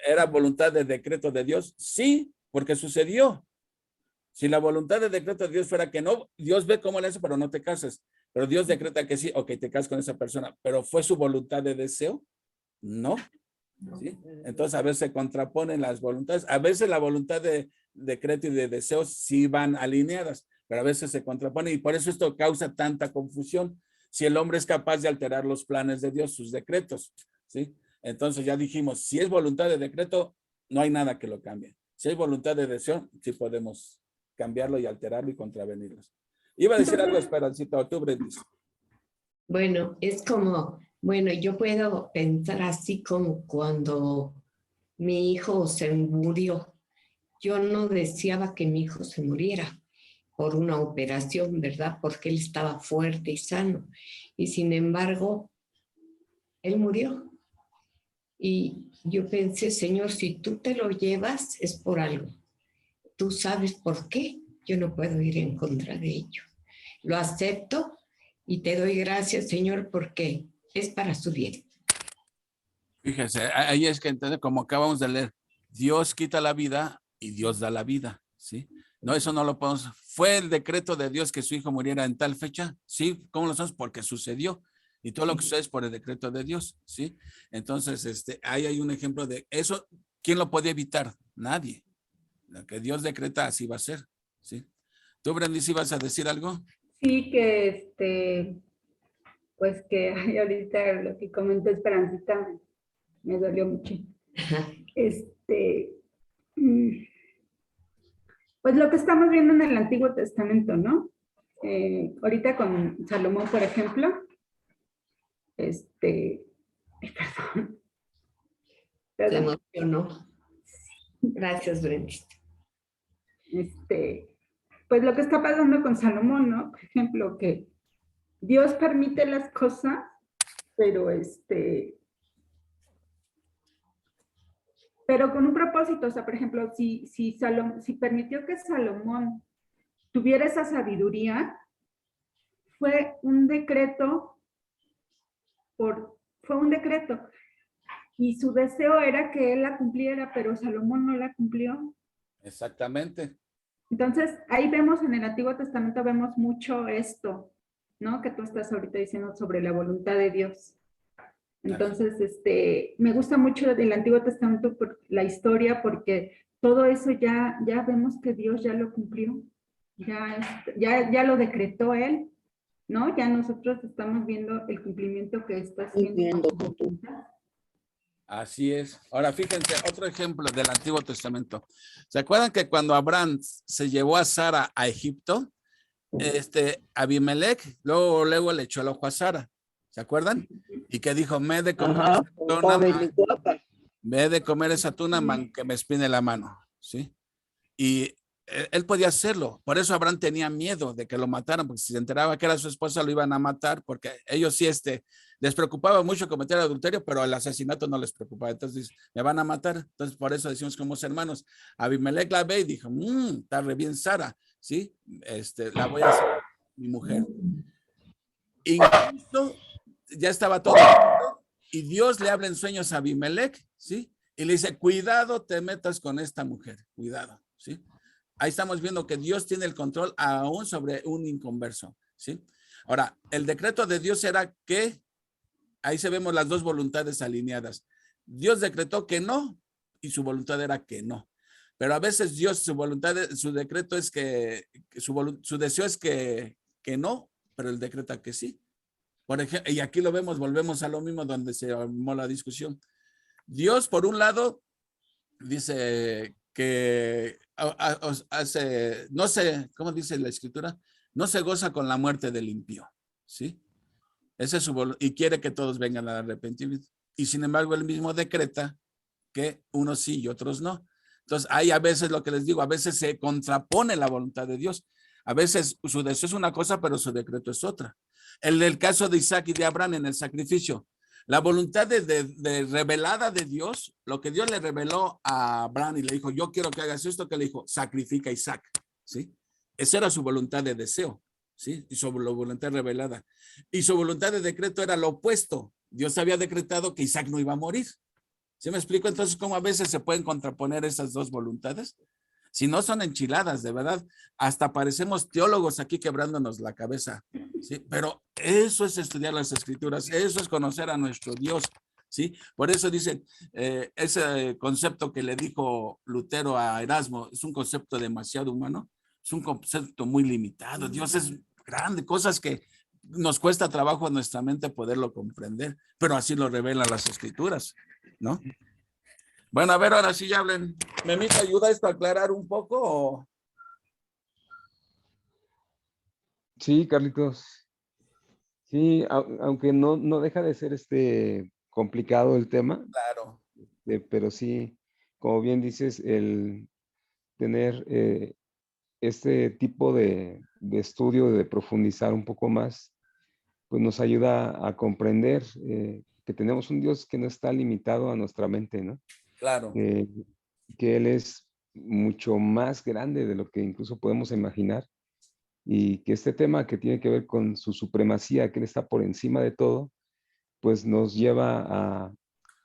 ¿Era voluntad de decreto de Dios? Sí, porque sucedió. Si la voluntad de decreto de Dios fuera que no, Dios ve cómo le hace, pero no te cases. Pero Dios decreta que sí, ok, te casas con esa persona. ¿Pero fue su voluntad de deseo? No. ¿Sí? Entonces a veces se contraponen las voluntades. A veces la voluntad de decreto y de deseo sí van alineadas, pero a veces se contraponen y por eso esto causa tanta confusión. Si el hombre es capaz de alterar los planes de Dios, sus decretos, ¿sí? Entonces ya dijimos, si es voluntad de decreto, no hay nada que lo cambie. Si hay voluntad de deseo, sí podemos cambiarlo y alterarlo y contravenirlos. Iba a decir algo, Esperancita, tú, Brendis. Bueno, es como, bueno, yo puedo pensar así como cuando mi hijo se murió yo no deseaba que mi hijo se muriera por una operación, ¿verdad? Porque él estaba fuerte y sano. Y sin embargo, él murió. Y yo pensé, Señor, si tú te lo llevas, es por algo. Tú sabes por qué. Yo no puedo ir en contra de ello. Lo acepto y te doy gracias, Señor, porque es para su bien. Fíjese, ahí es que entonces, como acabamos de leer, Dios quita la vida y Dios da la vida, ¿sí? No, eso no lo podemos. ¿Fue el decreto de Dios que su hijo muriera en tal fecha? Sí, ¿cómo lo sabemos? Porque sucedió. Y todo lo que sucede es por el decreto de Dios, ¿sí? Entonces, ahí hay un ejemplo de eso. ¿Quién lo puede evitar? Nadie. Lo que Dios decreta, así va a ser, ¿sí? ¿Tú, Brendis, ibas a decir algo? Sí, que pues que ay, ahorita lo que comentó Esperancita me dolió mucho. Pues lo que estamos viendo en el Antiguo Testamento, ¿no? Ahorita con Salomón, por ejemplo, perdón. Se emocionó. Gracias, Brendis. Pues lo que está pasando con Salomón, ¿no? Por ejemplo, que Dios permite las cosas, pero pero con un propósito. O sea, por ejemplo, si permitió que Salomón tuviera esa sabiduría, fue un decreto, y su deseo era que él la cumpliera, pero Salomón no la cumplió. Exactamente. Entonces, ahí vemos en el Antiguo Testamento, vemos mucho esto, ¿no? Que tú estás ahorita diciendo sobre la voluntad de Dios. Entonces, me gusta mucho del Antiguo Testamento por la historia, porque todo eso ya vemos que Dios ya lo cumplió, ya lo decretó Él, ¿no? Ya nosotros estamos viendo el cumplimiento que está haciendo. Así es. Ahora, fíjense, otro ejemplo del Antiguo Testamento. ¿Se acuerdan que cuando Abraham se llevó a Sara a Egipto, Abimelech luego le echó el ojo a Sara? ¿Se acuerdan? Y que dijo, me he de comer esa tuna, que me espine la mano, ¿sí? Y él podía hacerlo. Por eso Abraham tenía miedo de que lo mataran, porque si se enteraba que era su esposa, lo iban a matar, porque ellos sí, les preocupaba mucho cometer adulterio, pero el asesinato no les preocupaba. Entonces, me van a matar. Entonces, por eso decimos como hermanos. Abimelech la ve y dijo, está re bien Sara, ¿sí? La voy a hacer mi mujer. Incluso ya estaba todo y Dios le habla en sueños a Abimelech, ¿sí? Y le dice, cuidado, te metas con esta mujer, cuidado, ¿sí? Ahí estamos viendo que Dios tiene el control aún sobre un inconverso, ¿sí? Ahora, el decreto de Dios era que, ahí se vemos las dos voluntades alineadas. Dios decretó que no y su voluntad era que no. Pero a veces Dios, su decreto es que su deseo es que no, pero él decreta que sí. Por ejemplo, y aquí lo vemos, volvemos a lo mismo donde se armó la discusión. Dios, por un lado, dice que no sé, ¿cómo dice la escritura? No se goza con la muerte del impío, ¿sí? Ese es su voluntad, y quiere que todos vengan al arrepentimiento. Y sin embargo, él mismo decreta que unos sí y otros no. Entonces, hay a veces lo que les digo, a veces se contrapone la voluntad de Dios. A veces su deseo es una cosa, pero su decreto es otra. El caso de Isaac y de Abraham en el sacrificio. La voluntad de revelada de Dios, lo que Dios le reveló a Abraham y le dijo, yo quiero que hagas esto, que le dijo, sacrifica a Isaac, ¿sí? Esa era su voluntad de deseo, ¿sí? Y su voluntad revelada. Y su voluntad de decreto era lo opuesto. Dios había decretado que Isaac no iba a morir. ¿Sí me explico? Entonces, ¿cómo a veces se pueden contraponer esas dos voluntades? Si no son enchiladas, de verdad, hasta parecemos teólogos aquí quebrándonos la cabeza, ¿sí? Pero eso es estudiar las escrituras, eso es conocer a nuestro Dios, ¿sí? Por eso dicen, ese concepto que le dijo Lutero a Erasmo, es un concepto demasiado humano, es un concepto muy limitado. Dios es grande, cosas que nos cuesta trabajo a nuestra mente poderlo comprender, pero así lo revelan las escrituras, ¿no? Bueno, a ver, ahora sí ya hablen. ¿Memita ayuda esto a aclarar un poco o? Sí, Carlitos. Sí, aunque no deja de ser complicado el tema, Claro. pero sí, como bien dices, tener este tipo de estudio, de profundizar un poco más, pues nos ayuda a comprender que tenemos un Dios que no está limitado a nuestra mente, ¿no? Claro. Que Él es mucho más grande de lo que incluso podemos imaginar, y que este tema que tiene que ver con su supremacía, que Él está por encima de todo, pues nos lleva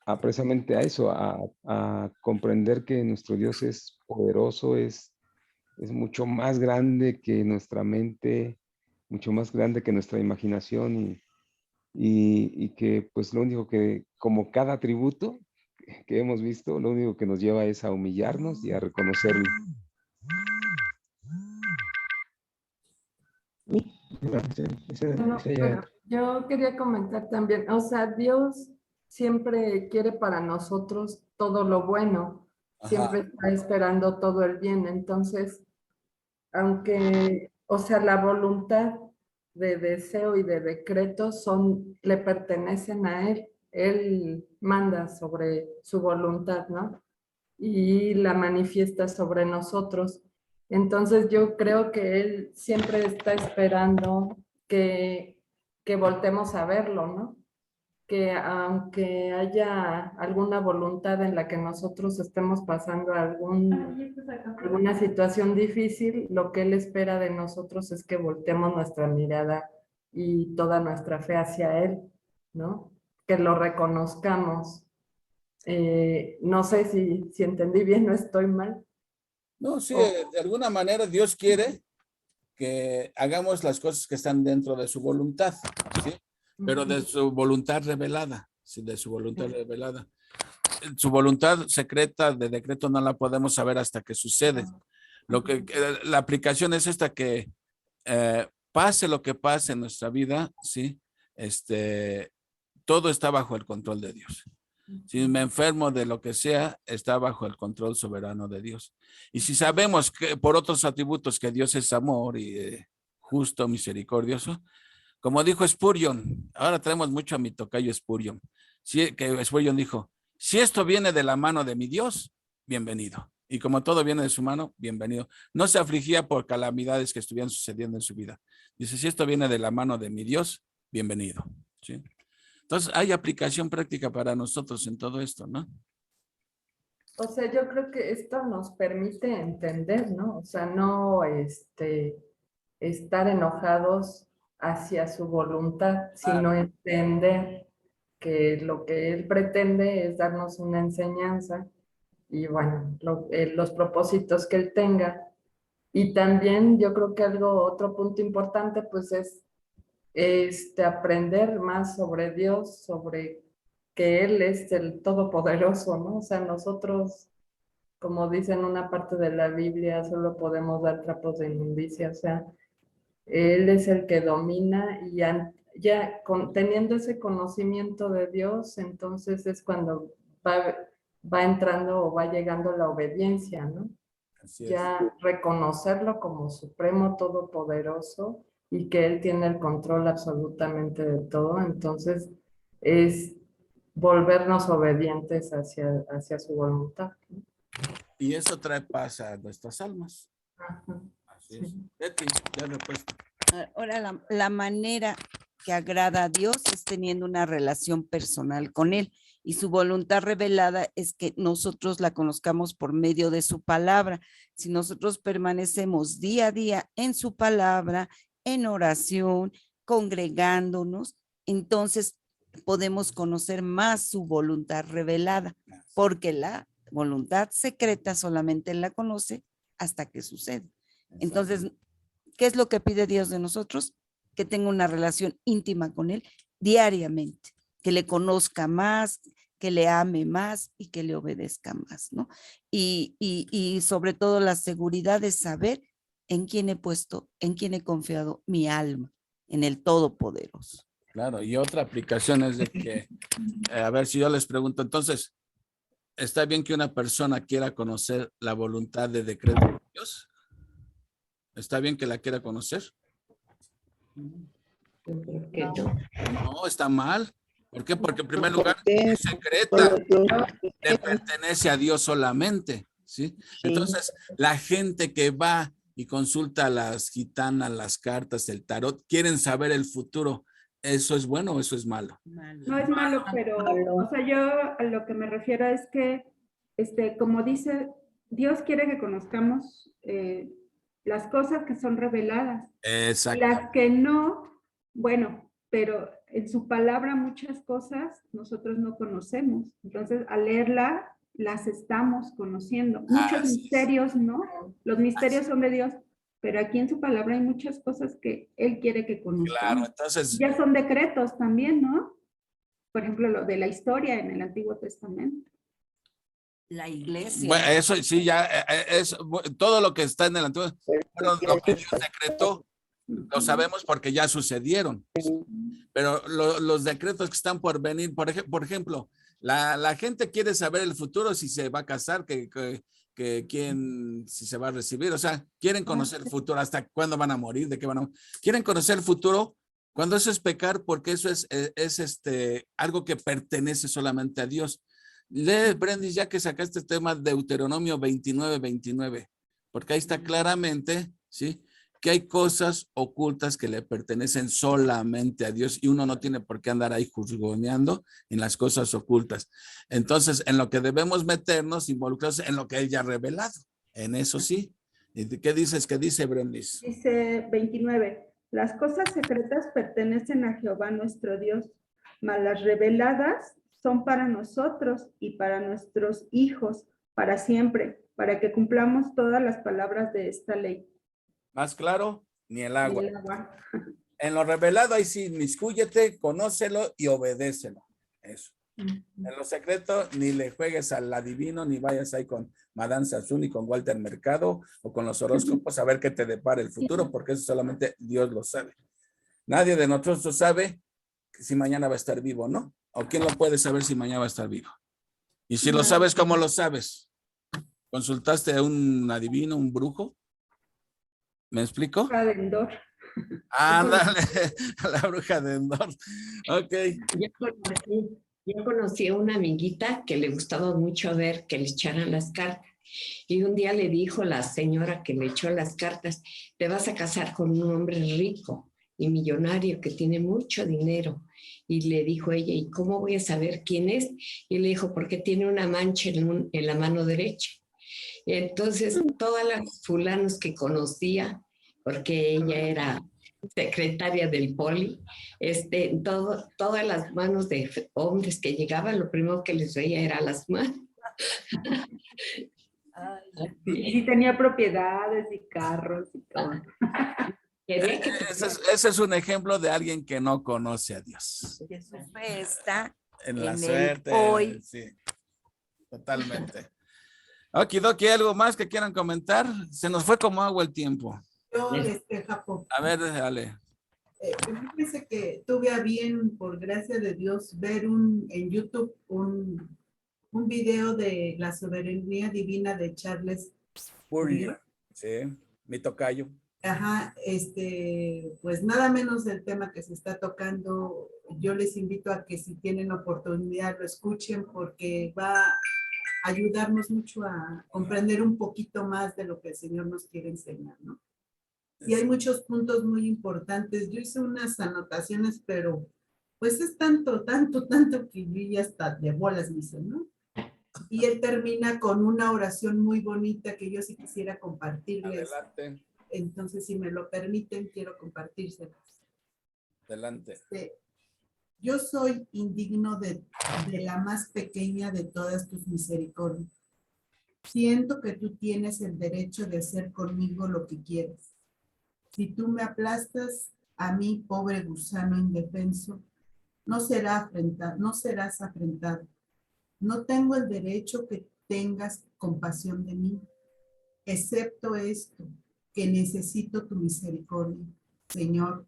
a precisamente a eso, a comprender que nuestro Dios es poderoso, es mucho más grande que nuestra mente, mucho más grande que nuestra imaginación, y que pues lo único que, como cada atributo que hemos visto, lo único que nos lleva es a humillarnos y a reconocerlo. No, pero yo quería comentar también, o sea, Dios siempre quiere para nosotros todo lo bueno, siempre está esperando todo el bien, entonces, aunque, o sea, la voluntad de deseo y de decreto le pertenecen a Él manda sobre su voluntad, ¿no? Y la manifiesta sobre nosotros. Entonces yo creo que Él siempre está esperando que voltemos a verlo, ¿no? Que aunque haya alguna voluntad en la que nosotros estemos pasando alguna situación difícil, lo que Él espera de nosotros es que volteemos nuestra mirada y toda nuestra fe hacia Él, ¿no? Que lo reconozcamos. No sé si entendí bien, no estoy mal. No, sí, de alguna manera Dios quiere que hagamos las cosas que están dentro de su voluntad, ¿sí? Pero de su voluntad revelada, ¿sí? De su voluntad revelada. Su voluntad secreta de decreto no la podemos saber hasta que sucede. La aplicación es esta, que pase lo que pase en nuestra vida, ¿sí? Todo está bajo el control de Dios. Si me enfermo de lo que sea, está bajo el control soberano de Dios. Y si sabemos que por otros atributos que Dios es amor y justo, misericordioso, como dijo Spurgeon, ahora traemos mucho a mi tocayo Spurgeon, que Spurgeon dijo, si esto viene de la mano de mi Dios, bienvenido. Y como todo viene de su mano, bienvenido. No se afligía por calamidades que estuvieran sucediendo en su vida. Dice, si esto viene de la mano de mi Dios, bienvenido. ¿Sí? Entonces, hay aplicación práctica para nosotros en todo esto, ¿no? O sea, yo creo que esto nos permite entender, ¿no? O sea, no estar enojados hacia su voluntad, sino entender que lo que Él pretende es darnos una enseñanza y, bueno, los propósitos que Él tenga. Y también yo creo que otro punto importante, pues, es aprender más sobre Dios, sobre que Él es el Todopoderoso, ¿no? O sea, nosotros, como dice en una parte de la Biblia, solo podemos dar trapos de inmundicia, o sea, Él es el que domina, y teniendo ese conocimiento de Dios, entonces es cuando va entrando o va llegando la obediencia, ¿no? Así es. Ya reconocerlo como supremo todopoderoso y que Él tiene el control absolutamente de todo, entonces es volvernos obedientes hacia su voluntad. Y eso trae paz a nuestras almas. Ajá. Así es. Betty, ya respuesta. Ahora, la manera que agrada a Dios es teniendo una relación personal con Él, y su voluntad revelada es que nosotros la conozcamos por medio de su palabra. Si nosotros permanecemos día a día en su palabra, en oración, congregándonos, entonces podemos conocer más su voluntad revelada, porque la voluntad secreta solamente Él la conoce hasta que sucede. Entonces, ¿qué es lo que pide Dios de nosotros? Que tenga una relación íntima con Él diariamente, que le conozca más, que le ame más y que le obedezca más, ¿no? Y sobre todo la seguridad de saber en quién he puesto, en quién he confiado mi alma, en el Todopoderoso. Claro, y otra aplicación es de que, a ver si yo les pregunto, entonces, ¿está bien que una persona quiera conocer la voluntad de decreto de Dios? ¿Está bien que la quiera conocer? Yo creo que no. No, está mal. ¿Por qué? Porque en primer lugar es secreta, le pertenece a Dios solamente, ¿sí? Sí. Entonces, la gente que va y consulta a las gitanas, las cartas, el tarot, quieren saber el futuro. ¿Eso es bueno o eso es malo? No es malo, pero, o sea, yo a lo que me refiero es que, como dice, Dios quiere que conozcamos las cosas que son reveladas. Exacto. Las que no, bueno, pero en su palabra muchas cosas nosotros no conocemos. Entonces, al leerla, las estamos conociendo. Muchos Así es. misterios, ¿no? Los misterios son de Dios, pero aquí en su palabra hay muchas cosas que Él quiere que conozcamos. Claro, entonces, Ya son decretos también, ¿no? Por ejemplo, lo de la historia en el Antiguo Testamento. La iglesia. bueno, eso sí, ya es todo lo que está en el Antiguo, bueno, lo que Dios decretó, lo sabemos porque ya sucedieron. Pero los decretos que están por venir, por ejemplo, la gente quiere saber el futuro, si se va a casar, si se va a recibir, o sea, quieren conocer el futuro, hasta cuándo van a morir, de qué van a morir. Quieren conocer el futuro, cuando eso es pecar, porque eso es algo que pertenece solamente a Dios. Lee, Brendis, ya que sacaste el tema de Deuteronomio 29, porque ahí está claramente, ¿sí?, que hay cosas ocultas que le pertenecen solamente a Dios y uno no tiene por qué andar ahí juzgoneando en las cosas ocultas. Entonces, en lo que debemos meternos, involucrarnos en lo que Él ya ha revelado, en eso sí. ¿Qué dices? ¿Qué dice Brendis? Dice 29, las cosas secretas pertenecen a Jehová nuestro Dios, mas las reveladas son para nosotros y para nuestros hijos, para siempre, para que cumplamos todas las palabras de esta ley. Más claro, ni el agua. Ni el agua. En lo revelado, ahí sí, inmiscúyete, conócelo y obedécelo. Eso. En lo secreto, ni le juegues al adivino, ni vayas ahí con Madame Sassoon y con Walter Mercado o con los horóscopos a ver qué te depara el futuro, porque eso solamente Dios lo sabe. Nadie de nosotros sabe si mañana va a estar vivo, ¿no? ¿O quién lo puede saber si mañana va a estar vivo? Y si lo sabes, ¿cómo lo sabes? ¿Consultaste a un adivino, un brujo? ¿Me explico? De Endor. Ándale, a la bruja de Endor. Ok. Yo conocí a una amiguita que le gustaba mucho ver que le echaran las cartas. Y un día le dijo la señora que le echó las cartas, te vas a casar con un hombre rico y millonario que tiene mucho dinero. Y le dijo ella, ¿y cómo voy a saber quién es? Y le dijo, porque tiene una mancha en la mano derecha. Y entonces, todas las fulanos que conocía, porque ella era secretaria del poli, todas las manos de hombres que llegaban, lo primero que les veía era las manos. Y tenía propiedades y carros y todo. Ese es un ejemplo de alguien que no conoce a Dios. Que su fe está En la en suerte. el hoy. Sí, totalmente. Okidoki, ¿algo más que quieran comentar? Se nos fue como agua el tiempo. Yo, Japón. A ver, dale. Fíjense que tuve a bien, por gracia de Dios, ver en YouTube un video de la soberanía divina de Charles Fourier. Sí, mi tocayo. Ajá, pues nada menos del tema que se está tocando. Yo les invito a que si tienen oportunidad lo escuchen porque va a ayudarnos mucho a comprender un poquito más de lo que el Señor nos quiere enseñar, ¿no? Y hay muchos puntos muy importantes. Yo hice unas anotaciones, pero pues es tanto que yo ya hasta de bolas me hice, ¿no? Y él termina con una oración muy bonita que yo sí quisiera compartirles. Adelante. Entonces, si me lo permiten, quiero compartírselas. Adelante. Yo soy indigno de la más pequeña de todas tus misericordias. Siento que tú tienes el derecho de hacer conmigo lo que quieres. Si tú me aplastas, a mí, pobre gusano indefenso, no serás afrentado. No tengo el derecho que tengas compasión de mí, excepto esto, que necesito tu misericordia. Señor,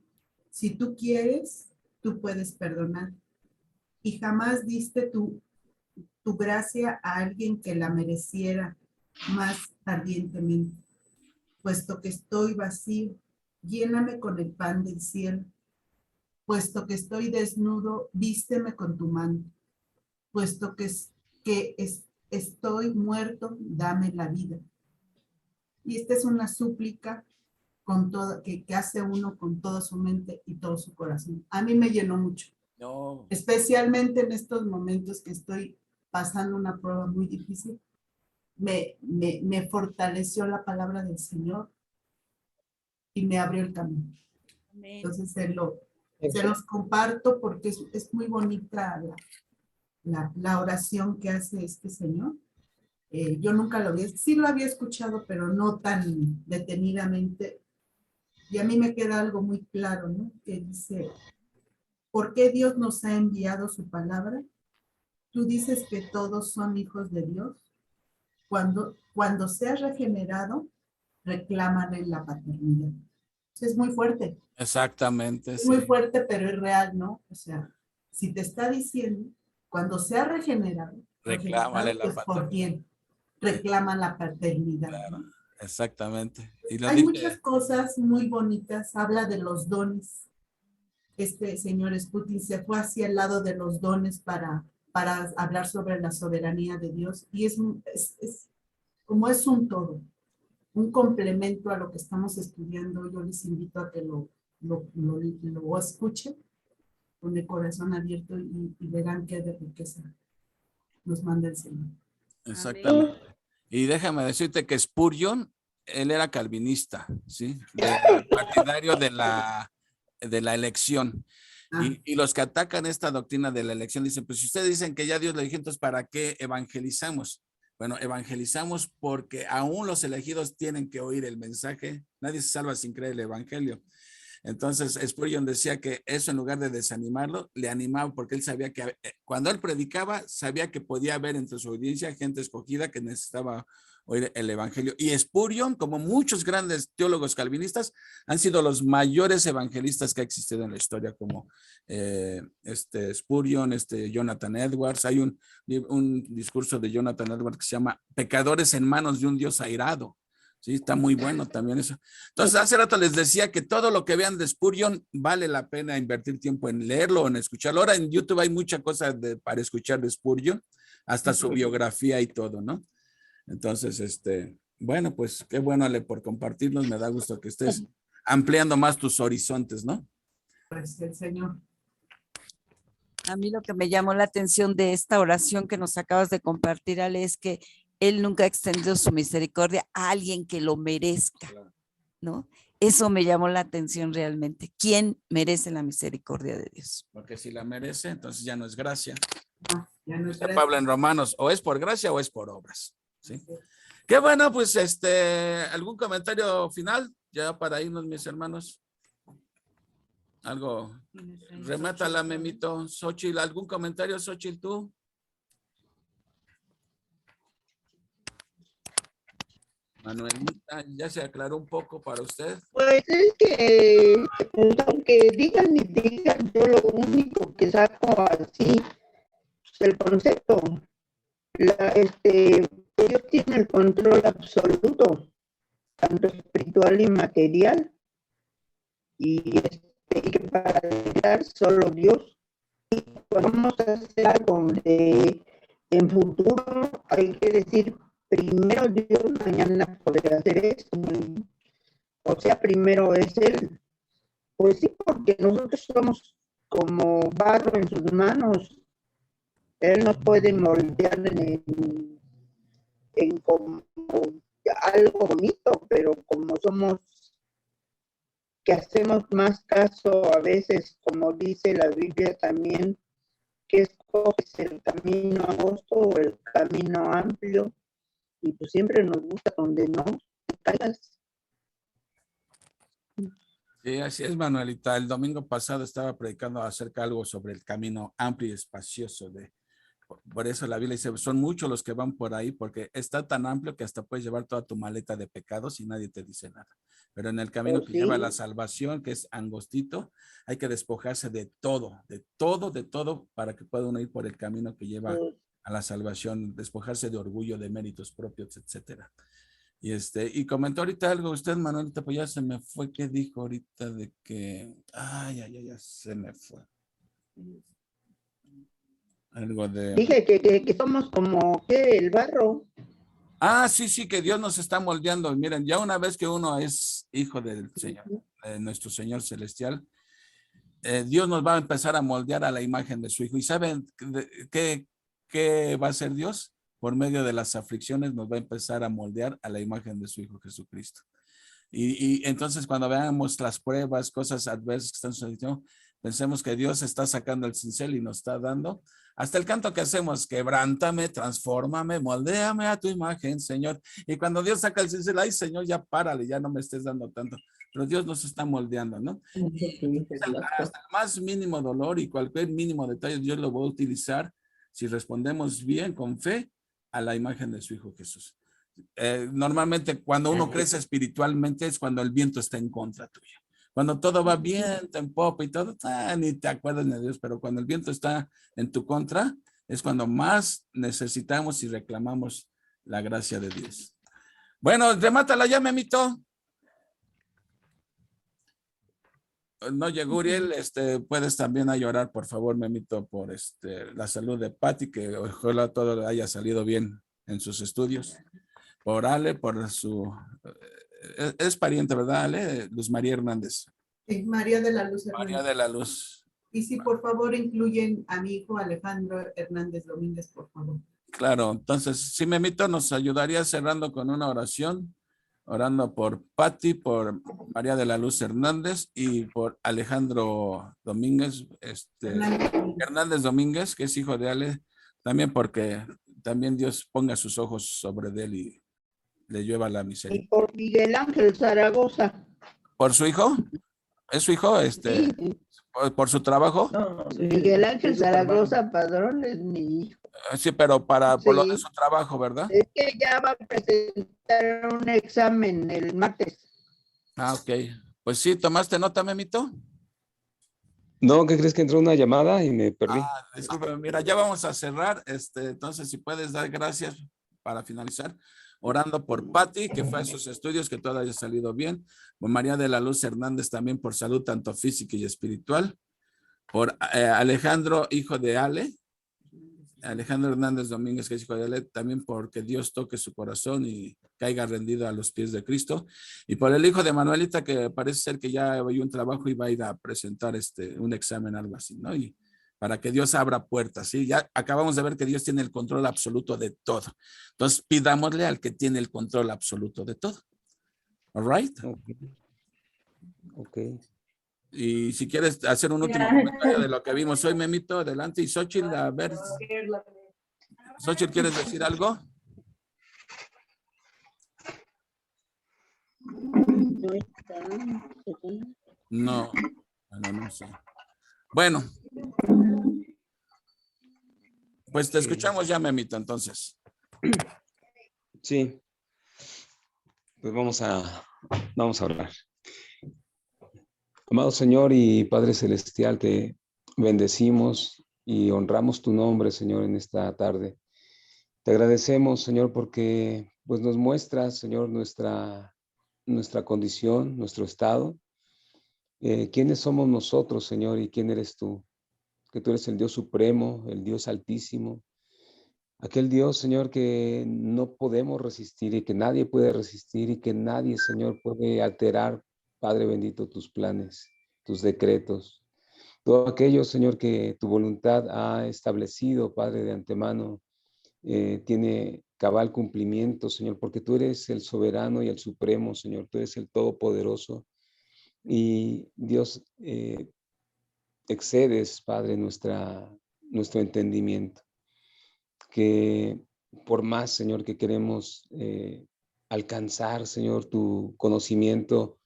si tú quieres, tú puedes perdonar. Y jamás diste tu gracia a alguien que la mereciera más ardientemente. Puesto que estoy vacío, lléname con el pan del cielo. Puesto que estoy desnudo, vísteme con tu manto. Puesto que estoy muerto, dame la vida. Y esta es una súplica con todo, que hace uno con toda su mente y todo su corazón. A mí me llenó mucho, No. especialmente en estos momentos que estoy pasando una prueba muy difícil. Me fortaleció la palabra del Señor y me abrió el camino. Amén. Entonces se los comparto porque es muy bonita la oración que hace este señor. Yo nunca sí lo había escuchado, pero no tan detenidamente. Y a mí me queda algo muy claro, ¿no? Que dice, ¿por qué Dios nos ha enviado su palabra? Tú dices que todos son hijos de Dios. Cuando seas regenerado, reclaman en la paternidad. Es muy fuerte. Exactamente, Es sí. muy fuerte, pero es real, ¿no? O sea, si te está diciendo, cuando sea regenerado, Reclámale la pues por bien, reclama la paternidad. Claro, ¿no? exactamente. Y lo Hay muchas dice, cosas muy bonitas, habla de los dones. Este señor Sputin se fue hacia el lado de los dones para hablar sobre la soberanía de Dios y como es un todo, un complemento a lo que estamos estudiando. Yo les invito a que lo escuchen con el corazón abierto y verán qué de riqueza nos manda el Señor. exactamente. Y déjame decirte que Spurgeon, él era calvinista, ¿sí? Partidario de la elección. Y los que atacan esta doctrina de la elección dicen, pues si ustedes dicen que ya Dios lo eligió, entonces ¿para qué evangelizamos? Bueno, evangelizamos porque aún los elegidos tienen que oír el mensaje. Nadie se salva sin creer el evangelio. Entonces, Spurgeon decía que eso, en lugar de desanimarlo, le animaba porque él sabía que cuando él predicaba, sabía que podía haber entre su audiencia gente escogida que necesitaba oír el evangelio. Y Spurgeon, como muchos grandes teólogos calvinistas, han sido los mayores evangelistas que ha existido en la historia, como Spurgeon, Jonathan Edwards. Hay un discurso de Jonathan Edwards que se llama Pecadores en manos de un Dios airado. Sí, está muy bueno también eso. Entonces, hace rato les decía que todo lo que vean de Spurgeon vale la pena invertir tiempo en leerlo o en escucharlo. Ahora en YouTube hay mucha cosa para escuchar de Spurgeon, hasta su biografía y todo, ¿no? Entonces, bueno, pues qué bueno, Ale, por compartirnos. Me da gusto que estés ampliando más tus horizontes, ¿no? Pues el Señor. A mí lo que me llamó la atención de esta oración que nos acabas de compartir, Ale, es que Él nunca ha extendido su misericordia a alguien que lo merezca, ¿no? Eso me llamó la atención realmente. ¿Quién merece la misericordia de Dios? Porque si la merece, entonces ya no es gracia. No, ya no es Dice gracia. Pablo en Romanos, o es por gracia o es por obras, ¿sí? Qué bueno, pues ¿algún comentario final ya para irnos, mis hermanos? Algo, remátala, Memito. Xochitl, ¿algún comentario, Xochitl, tú? Manuelita, ¿ya se aclaró un poco para usted? Pues es que, pues, aunque digan y digan, yo lo único que saco así es el concepto. Dios tiene el control absoluto, tanto espiritual y material, y que para llegar solo Dios. Y cuando vamos a hacer algo en futuro, hay que decir, primero Dios, mañana podré hacer esto. O sea, primero es Él. Pues sí, porque nosotros somos como barro en sus manos. Él nos puede moldear en como algo bonito, pero como somos, que hacemos más caso a veces, como dice la Biblia también, que escoges el camino angosto o el camino amplio, y pues siempre nos gusta donde no te caigas. Sí, así es, Manuelita. El domingo pasado estaba predicando acerca de algo sobre el camino amplio y espacioso. Por eso la Biblia dice, son muchos los que van por ahí, porque está tan amplio que hasta puedes llevar toda tu maleta de pecados y nadie te dice nada. Pero en el camino que lleva a la salvación, que es angostito, hay que despojarse de todo, para que pueda uno ir por el camino que lleva a la salvación, despojarse de orgullo, de méritos propios, etcétera. Y comentó ahorita algo usted, Manuelita, pues ya se me fue. ¿Qué dijo ahorita de que? Ya se me fue. Algo de... Dije que somos como, ¿qué? El barro. Ah, sí, sí, que Dios nos está moldeando. Miren, ya una vez que uno es hijo del Señor, nuestro Señor Celestial, Dios nos va a empezar a moldear a la imagen de su Hijo. ¿Y saben qué va a hacer Dios? Por medio de las aflicciones nos va a empezar a moldear a la imagen de su Hijo Jesucristo. Y entonces cuando veamos las pruebas, cosas adversas que están sucediendo, pensemos que Dios está sacando el cincel y nos está dando. Hasta el canto que hacemos, quebrántame, transfórmame, moldéame a tu imagen, Señor. Y cuando Dios saca el cincel, ay, Señor, ya párale, ya no me estés dando tanto. Pero Dios nos está moldeando, ¿no? Y hasta el más mínimo dolor y cualquier mínimo detalle, Dios lo va a utilizar si respondemos bien, con fe, a la imagen de su Hijo Jesús. Normalmente cuando uno crece espiritualmente es cuando el viento está en contra tuya. Cuando todo va bien, te empopa y todo, ni te acuerdas de Dios, pero cuando el viento está en tu contra, es cuando más necesitamos y reclamamos la gracia de Dios. Bueno, remátala ya, Memito. No llegó Uriel, puedes también a llorar, por favor, Memito, por la salud de Patti, que ojalá todo haya salido bien en sus estudios. Por Ale, por su... Es pariente, ¿verdad, Ale? Luz María Hernández. Sí, María de la Luz María Hernández. de la Luz. Y si por favor incluyen a mi hijo Alejandro Hernández Domínguez, por favor. Claro, entonces, si Memito nos ayudaría cerrando con una oración, orando por Patti, por María de la Luz Hernández y por Alejandro Domínguez, Hernández Domínguez, que es hijo de Ale, también porque también Dios ponga sus ojos sobre él y le llueva la miseria. Y por Miguel Ángel Zaragoza. ¿Por su hijo? ¿Es su hijo? Sí, ¿Por su trabajo? No, Miguel Ángel Zaragoza Padrón es mi hijo. Sí, pero por lo de Sí. su trabajo, ¿verdad? Es que ya va a presentar un examen el martes. Ah, ok. Pues sí, ¿tomaste nota, Memito? No, ¿qué crees que entró una llamada y me perdí? Ah, discúlpeme, mira, ya vamos a cerrar. Entonces, si puedes dar gracias para finalizar, orando por Patti, que fue a sus estudios, que todo haya salido bien, por María de la Luz Hernández también por salud, tanto física y espiritual, por Alejandro, hijo de Ale, Alejandro Hernández Domínguez, que es hijo de Ale, también porque Dios toque su corazón y caiga rendido a los pies de Cristo, y por el hijo de Manuelita, que parece ser que ya hay un trabajo y va a ir a presentar un examen, algo así, ¿no? Y para que Dios abra puertas, ¿sí? Ya acabamos de ver que Dios tiene el control absoluto de todo. Entonces, pidámosle al que tiene el control absoluto de todo. All right? Ok. Y si quieres hacer un último comentario de lo que vimos hoy, Memito, adelante. Y Xochitl, a ver. Xochitl, ¿quieres decir algo? No, bueno, no sé. Bueno, pues te escuchamos ya, Memito, entonces. Sí. Pues vamos a orar. Amado Señor y Padre Celestial, te bendecimos y honramos tu nombre, Señor, en esta tarde. Te agradecemos, Señor, porque pues nos muestras, Señor, nuestra condición, nuestro estado. ¿Quiénes somos nosotros, Señor, y quién eres tú? Que tú eres el Dios supremo, el Dios altísimo, aquel Dios, Señor, que no podemos resistir y que nadie puede resistir y que nadie, Señor, puede alterar, Padre bendito, tus planes, tus decretos. Todo aquello, Señor, que tu voluntad ha establecido, Padre, de antemano, tiene cabal cumplimiento, Señor, porque tú eres el soberano y el supremo, Señor, tú eres el todopoderoso. Y Dios, excedes, Padre, nuestro entendimiento. Que por más, Señor, que queremos alcanzar, Señor, tu conocimiento,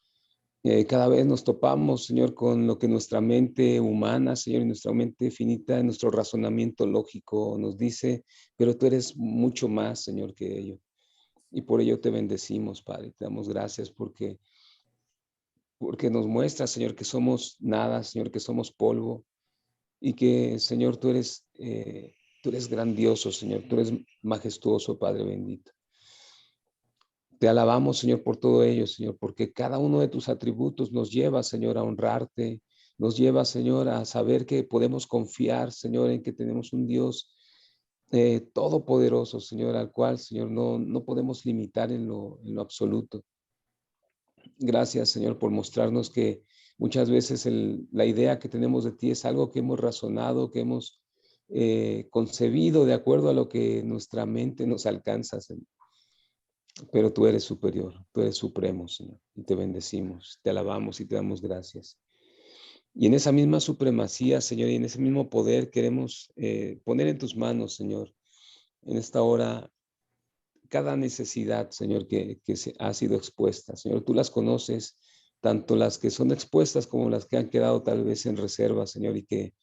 cada vez nos topamos, Señor, con lo que nuestra mente humana, Señor, y nuestra mente finita, nuestro razonamiento lógico nos dice, pero tú eres mucho más, Señor, que ello. Y por ello te bendecimos, Padre. Te damos gracias porque nos muestras, Señor, que somos nada, Señor, que somos polvo y que, Señor, tú eres grandioso, Señor, tú eres majestuoso, Padre bendito. Te alabamos, Señor, por todo ello, Señor, porque cada uno de tus atributos nos lleva, Señor, a honrarte, nos lleva, Señor, a saber que podemos confiar, Señor, en que tenemos un Dios todopoderoso, Señor, al cual, Señor, no podemos limitar en lo absoluto. Gracias, Señor, por mostrarnos que muchas veces la idea que tenemos de ti es algo que hemos razonado, que hemos concebido de acuerdo a lo que nuestra mente nos alcanza, Señor. Pero tú eres superior, tú eres supremo, Señor, y te bendecimos, te alabamos y te damos gracias. Y en esa misma supremacía, Señor, y en ese mismo poder queremos poner en tus manos, Señor, en esta hora, cada necesidad, Señor, que se ha sido expuesta. Señor, tú las conoces, tanto las que son expuestas como las que han quedado tal vez en reserva, Señor, y que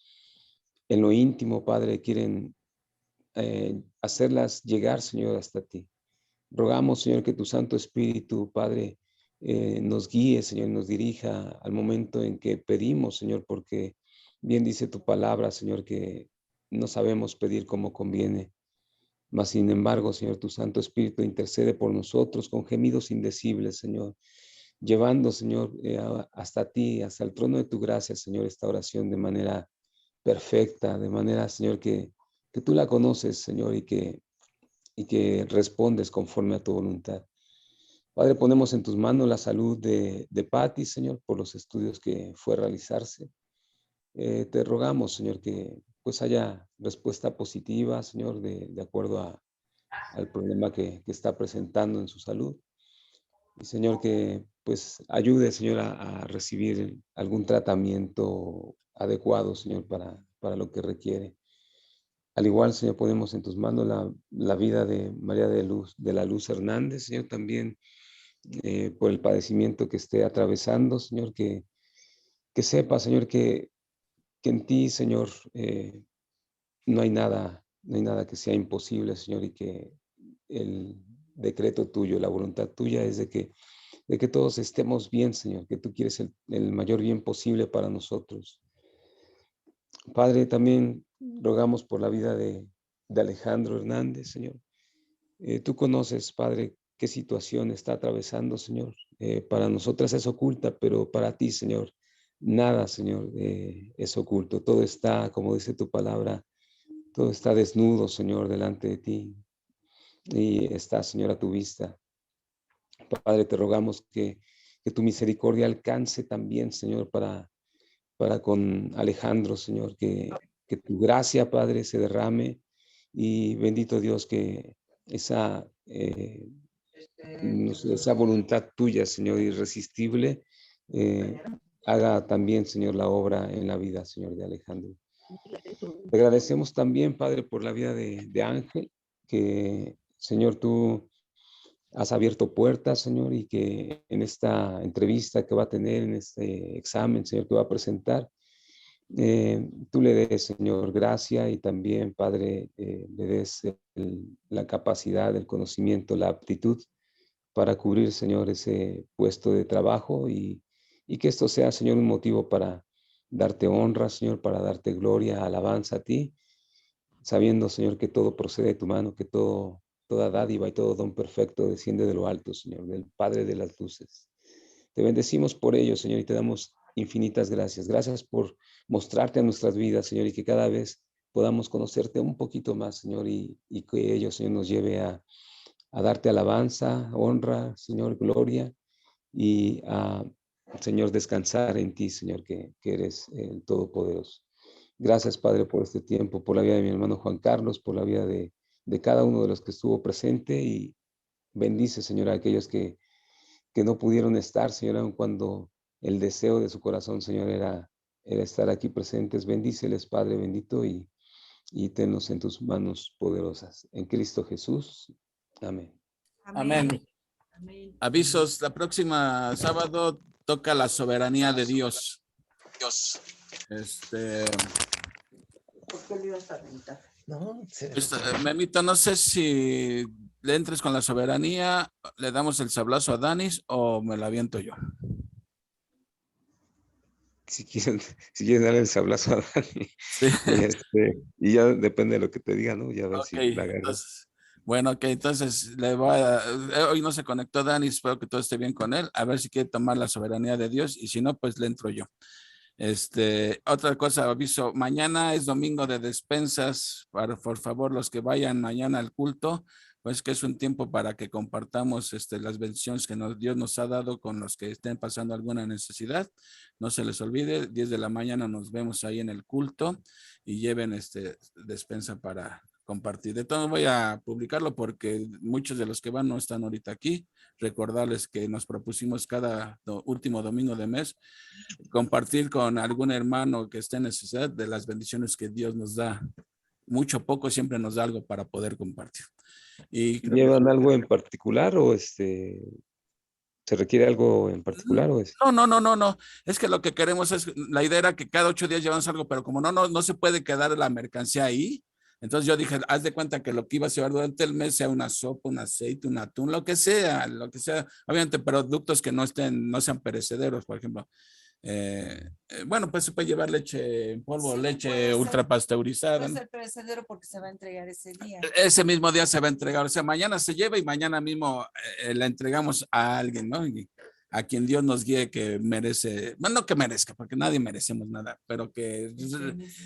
en lo íntimo, Padre, quieren hacerlas llegar, Señor, hasta ti. Rogamos, Señor, que tu Santo Espíritu, Padre, nos guíe, Señor, nos dirija al momento en que pedimos, Señor, porque bien dice tu palabra, Señor, que no sabemos pedir como conviene. Mas, sin embargo, Señor, tu Santo Espíritu intercede por nosotros con gemidos indecibles, Señor, llevando, Señor, hasta ti, hasta el trono de tu gracia, Señor, esta oración de manera perfecta, de manera, Señor, que tú la conoces, Señor, y que respondes conforme a tu voluntad. Padre, ponemos en tus manos la salud de Patti, Señor, por los estudios que fue a realizarse. Te rogamos, Señor, que pues haya respuesta positiva, Señor, de acuerdo al problema que está presentando en su salud. Y, Señor, que pues ayude, Señor, a recibir algún tratamiento adecuado, Señor, para lo que requiere. Al igual, Señor, ponemos en tus manos la vida de María de la Luz Hernández, Señor, también por el padecimiento que esté atravesando, Señor, que sepa, Señor, que en ti, Señor, no hay nada que sea imposible, Señor, y que el decreto tuyo, la voluntad tuya es de que todos estemos bien, Señor, que tú quieres el mayor bien posible para nosotros. Padre, también rogamos por la vida de Alejandro Hernández, Señor. Tú conoces, Padre, qué situación está atravesando, Señor. Para nosotras es oculta, pero para ti, Señor, nada, Señor, es oculto. Todo está, como dice tu palabra, todo está desnudo, Señor, delante de ti. Y está, Señor, a tu vista. Padre, te rogamos que tu misericordia alcance también, Señor, para con Alejandro, Señor, que tu gracia, Padre, se derrame. Y bendito Dios, que esa voluntad tuya, Señor, irresistible, haga también, Señor, la obra en la vida, Señor, de Alejandro. Te agradecemos también, Padre, por la vida de Ángel, que, Señor, tú has abierto puertas, Señor, y que en esta entrevista que va a tener, en este examen, Señor, que va a presentar, tú le des, Señor, gracia y también, Padre, le des la capacidad, el conocimiento, la aptitud para cubrir, Señor, ese puesto de trabajo y que esto sea, Señor, un motivo para darte honra, Señor, para darte gloria, alabanza a ti, sabiendo, Señor, que todo procede de tu mano, que toda dádiva y todo don perfecto desciende de lo alto, Señor, del Padre de las luces. Te bendecimos por ello, Señor, y te damos infinitas gracias. Gracias por mostrarte a nuestras vidas, Señor, y que cada vez podamos conocerte un poquito más, Señor, y que ello, Señor, nos lleve a darte alabanza, honra, Señor, gloria, y a, Señor, descansar en ti, Señor, que eres el Todopoderoso. Gracias, Padre, por este tiempo, por la vida de mi hermano Juan Carlos, por la vida de cada uno de los que estuvo presente, y bendice, Señor, a aquellos que no pudieron estar, Señor, aun cuando el deseo de su corazón, Señor, era estar aquí presentes. Bendíceles, Padre bendito, y tenlos en tus manos poderosas. En Cristo Jesús. Amén. Amén. Avisos, la próxima sábado toca la soberanía de Dios. ¿Por qué le ibas a aventar? No, Memito, no sé si le entres con la soberanía, le damos el sablazo a Danis o me la aviento yo. Si quieren darle el sablazo a Dani. Sí. Y ya depende de lo que te diga, ¿no? Ya ver si Ok, la agarras. entonces, bueno, ok, entonces hoy no se conectó Dani, espero que todo esté bien con él, a ver si quiere tomar la soberanía de Dios y si no, pues le entro yo. Otra cosa, aviso, mañana es domingo de despensas, por favor, los que vayan mañana al culto, pues que es un tiempo para que compartamos las bendiciones que Dios nos ha dado con los que estén pasando alguna necesidad. No se les olvide, 10 de la mañana nos vemos ahí en el culto y lleven despensa para compartir. De todo voy a publicarlo porque muchos de los que van no están ahorita aquí. Recordarles que nos propusimos cada último domingo de mes compartir con algún hermano que esté en necesidad de las bendiciones que Dios nos da. Mucho o poco siempre nos da algo para poder compartir. Y ¿llevan algo en particular o se requiere algo en particular o es? No. Es que lo que queremos es, la idea era que cada 8 días llevamos algo, pero como no se puede quedar la mercancía ahí. Entonces yo dije, haz de cuenta que lo que ibas a llevar durante el mes sea una sopa, un aceite, un atún, lo que sea, obviamente productos que no sean perecederos, por ejemplo. Bueno, pues se puede llevar leche en polvo, leche ultra pasteurizada. Puede ser perecedero porque se va a entregar ese día. Ese mismo día se va a entregar, o sea, mañana se lleva y mañana mismo la entregamos a alguien, ¿no? Y a quien Dios nos guíe que merece, bueno, no que merezca, porque nadie merecemos nada, pero que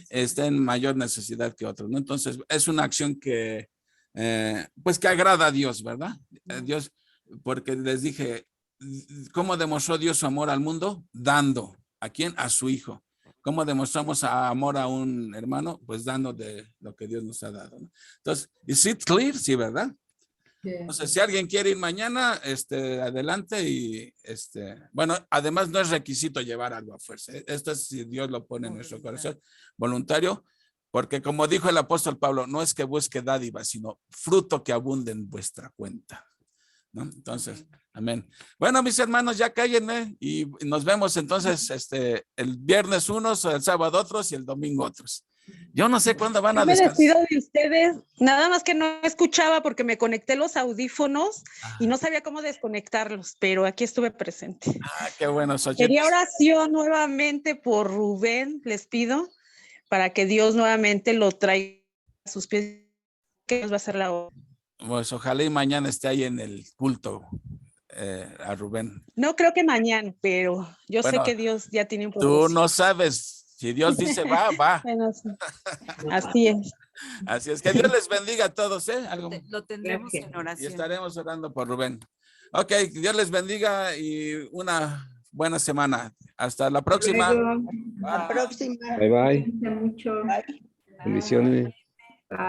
esté en mayor necesidad que otros, ¿no? Entonces, es una acción que, pues que agrada a Dios, ¿verdad? Dios, porque les dije, ¿cómo demostró Dios su amor al mundo? Dando. ¿A quién? A su Hijo. ¿Cómo demostramos amor a un hermano? Pues dando de lo que Dios nos ha dado, ¿no? Entonces, ¿is it clear? Sí, ¿verdad? Entonces, si alguien quiere ir mañana, adelante y, bueno, además no es requisito llevar algo a fuerza. Esto es si Dios lo pone en nuestro corazón, voluntario, porque como dijo el apóstol Pablo, no es que busque dádiva, sino fruto que abunde en vuestra cuenta, ¿no? Entonces, amén. Bueno, mis hermanos, ya cállenme y nos vemos entonces el viernes unos, el sábado otros y el domingo otros. Yo no sé cuándo van a Yo me descansar. despido de ustedes, nada más que no escuchaba porque me conecté los audífonos y no sabía cómo desconectarlos, pero aquí estuve presente. Ah, qué bueno, Xochitl. Quería oración nuevamente por Rubén, les pido, para que Dios nuevamente lo traiga a sus pies, que nos va a hacer la obra. Pues ojalá y mañana esté ahí en el culto a Rubén. No creo que mañana, pero yo Bueno, sé que Dios ya tiene un Tú propósito. no sabes. Si Dios dice va, va. Bueno, sí. Así es. Así es. Que Dios les bendiga a todos, ¿eh? Lo tendremos en Y oración. estaremos orando por Rubén. Ok, Dios les bendiga y una buena semana. Hasta la próxima. La próxima. Bye, bye. Mucho. Bye. Bendiciones.